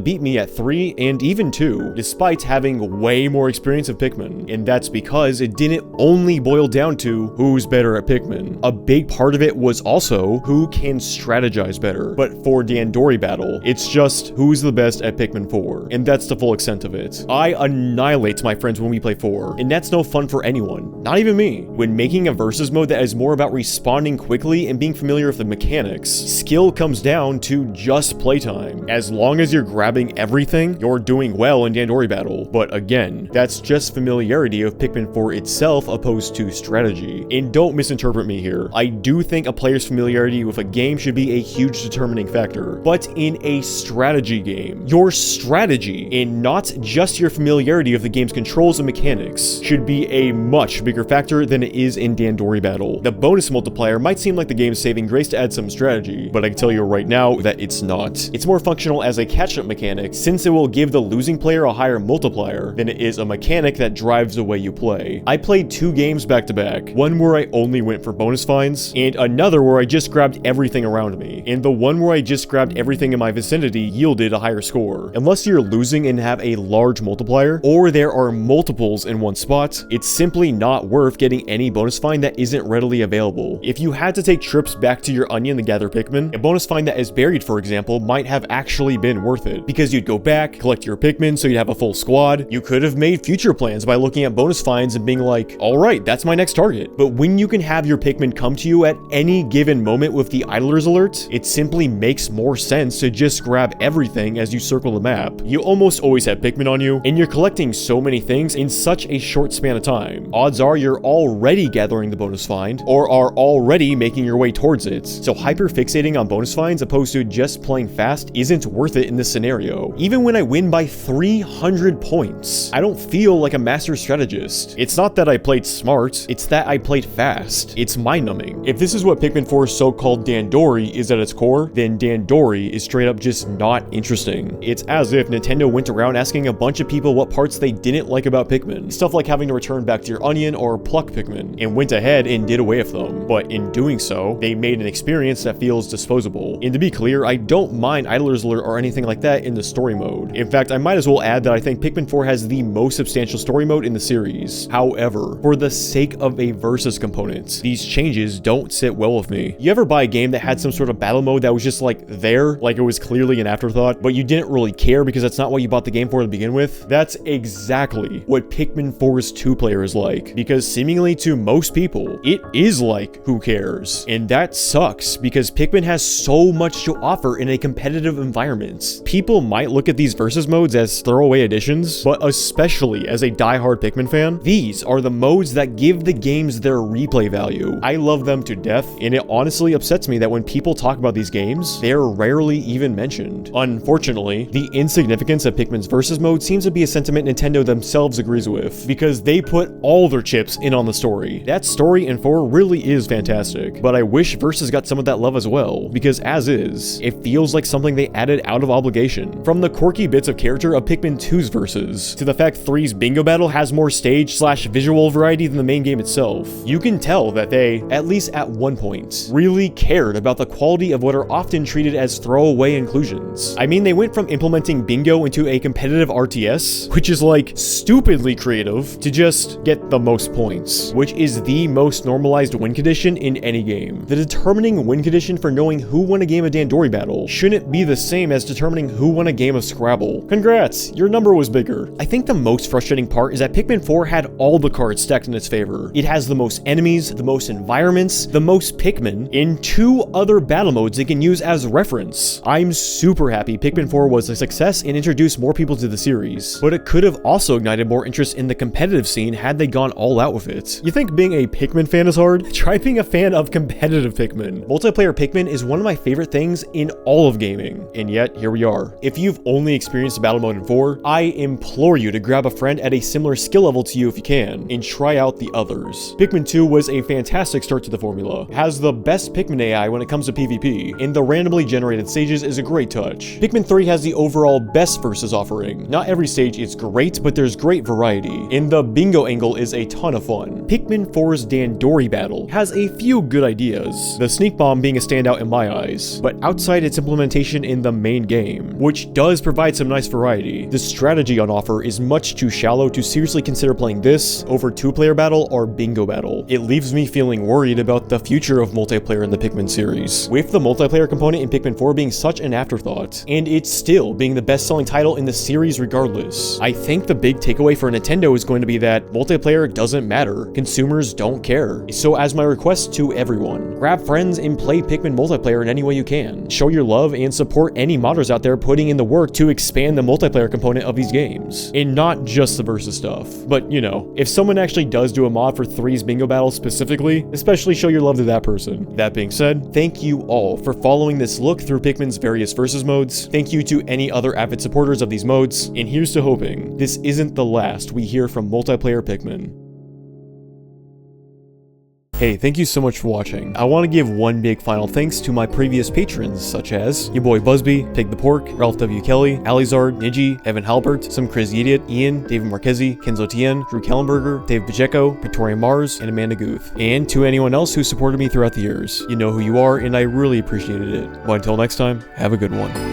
beat me at 3 and even 2, despite having way more experience of Pikmin. And that's because it didn't only boil down to who's better at Pikmin. A big part of it was also who can strategize better. But for Dandori Battle, it's just who's the best at Pikmin 4. And that's the full extent of it. I annihilate my friends when we play 4, and that's no fun for anyone, not even me. When making a versus mode that is more about responding quickly and being familiar with the mechanics, skill comes down to just playtime. As long as you're grabbing everything, you're doing well in Dandori Battle. But again, that's just familiarity of Pikmin 4 itself opposed to strategy. And don't misinterpret me here. I do think a player's familiarity with a game should be a huge determining factor. But in a strategy game, your strategy, and not just your familiarity of the game's controls and mechanics, should be a much bigger factor than it is in Dandori Battle. The bonus multiplier might seem like the game's saving grace to add some strategy, but I can tell you right now that it's not. It's more functional as a catch-up mechanic, since it will give the losing player a higher multiplier than it is a mechanic that drives the way you play. I played 2 games back to back, one where I only went for bonus finds, and another where I just grabbed everything around me, and the one where I just grabbed everything in my vicinity yielded a higher score. Unless you're losing and have a large multiplier, or there are multiples in one spot, it's simply not worth getting any bonus find that isn't readily available. If you had to take trips back to your onion to gather Pikmin, a bonus find that is buried, for example, might have actually been worth it, because you'd go back, collect your Pikmin so you'd have a full squad. You could have made future plans by looking at bonus finds and being like, alright, that's my next target. But when you can have your Pikmin come to you at any given moment with the idlers alert, it simply makes more sense to just grab everything as you circle the map. You almost always have Pikmin on you, and you're collecting so many things in such a short span of time. Odds are you're already gathering the bonus find, or are already making your way towards it. So hyper-fixating on bonus finds opposed to just playing fast isn't worth it in this scenario. Even when I win by 300 points, I don't feel like a master strategist. It's not that I played smart, it's that I played fast. It's mind-numbing. If this is what Pikmin 4's so-called Dandori is at its core, then Dandori is straight up just not interesting. It's as if Nintendo went around asking a bunch of people what parts they didn't like about Pikmin. Stuff like having to return back to your onion or pluck Pikmin, and went ahead and did away with them. But in doing so, they made an experience that feels disposable. And to be clear, I don't mind Idler's Alert or anything like that in the story mode. In fact, I might as well add that I think Pikmin 4 has the most substantial story mode in the series. However, for the sake of a versus component, these changes don't sit well with me. You ever buy a game that had some sort of battle mode that was just like there, like it was clearly an afterthought, but you didn't really care because that's not what you bought the game for to begin with? That's exactly what Pikmin 4's 2-player is like, because seemingly to most people, it is like, who cares? And that sucks, because Pikmin has so much to offer in a competitive environment. People might look at these versus modes as throwaway additions, but especially as a die-hard Pikmin fan, these are the modes that give the games their replay value. I love them to death, and it honestly upsets me that when people talk about these games, they're rarely even mentioned. Unfortunately, the insignificance of Pikmin's versus mode seems to be a sentiment Nintendo themselves agrees with, because they put all their chips in on the story. That story in 4 really is fantastic, but I wish versus got some of that love as well, because as is, it feels like something they added out of obligation. From the quirky bits of character of Pikmin 2's versus, to the fact 3's bingo battle has more stage/visual variety than the main game itself, you can tell that they, at least at one point, really cared about the quality of what are often treated as throwaway inclusions. I mean, they went from implementing bingo into a competitive RTS, which is like stupidly creative, to just get the most points, which is the most normalized win condition in any game. The determining win condition for knowing who won a game of Dandori Battle shouldn't be the same as determining who won a game of Scrabble. Congrats, your number was bigger. I think the most frustrating part is that Pikmin 4 had all the cards stacked in its favor. It has the most enemies, the most environments, the most Pikmin, and 2 other battle modes it can use as reference. I'm super happy Pikmin 4 was a success and introduced more people to the series, but it could have also ignited more interest in the competitive scene had they gone all out with it. You think being a Pikmin fan is hard? Try being a fan of competitive Pikmin. Multiplayer Pikmin is one of my favorite things in all of gaming, and yet here we are. If you've only experienced battle mode in 4, I implore you to grab a friend at a similar skill level to you if you can, and try out the others. Pikmin 2 was a fantastic start to the formula. It has the best Pikmin AI when it comes to PvP, and the randomly generated stages is a great touch. Pikmin 3 has the overall best versus offering. Not every stage is great, but there's great variety, and the bingo angle is a ton of fun. Pikmin 4's Dandori Battle has a few good ideas, the sneak bomb being a standout in my eyes, but outside its implementation in the main game, which does provide some nice variety. The strategy on offer is much too shallow to seriously consider playing this over 2-player battle or bingo battle. It leaves me feeling worried about the future of multiplayer in the Pikmin series, with the multiplayer component in Pikmin 4 being such an afterthought, and it's still being the best-selling title in the series regardless. I think the big takeaway for Nintendo is going to be that multiplayer doesn't matter. Consumers don't care. So as my request to everyone, grab friends and play Pikmin multiplayer in any way you can. Show your love and support any modders out there putting in the work to expand the multiplayer component of these games, and not just the versus stuff. But you know, if someone actually does do a mod for 3's bingo battle specifically, especially show your love to that person. That being said, thank you all for following this look through Pikmin's various versus modes. Thank you to any other avid supporters of these modes, and here's to hoping this isn't the last we hear from multiplayer Pikmin. Hey, thank you so much for watching. I want to give one big final thanks to my previous patrons, such as your boy Busby, Pig the Pork, Ralph W. Kelly, Alizard, Niji, Evan Halbert, Some Crazy Idiot, Ian, David Marchesi, Kenzo Tien, Drew Kellenberger, Dave Pacheco, Victoria Mars, and Amanda Guth. And to anyone else who supported me throughout the years. You know who you are, and I really appreciated it. But until next time, have a good one.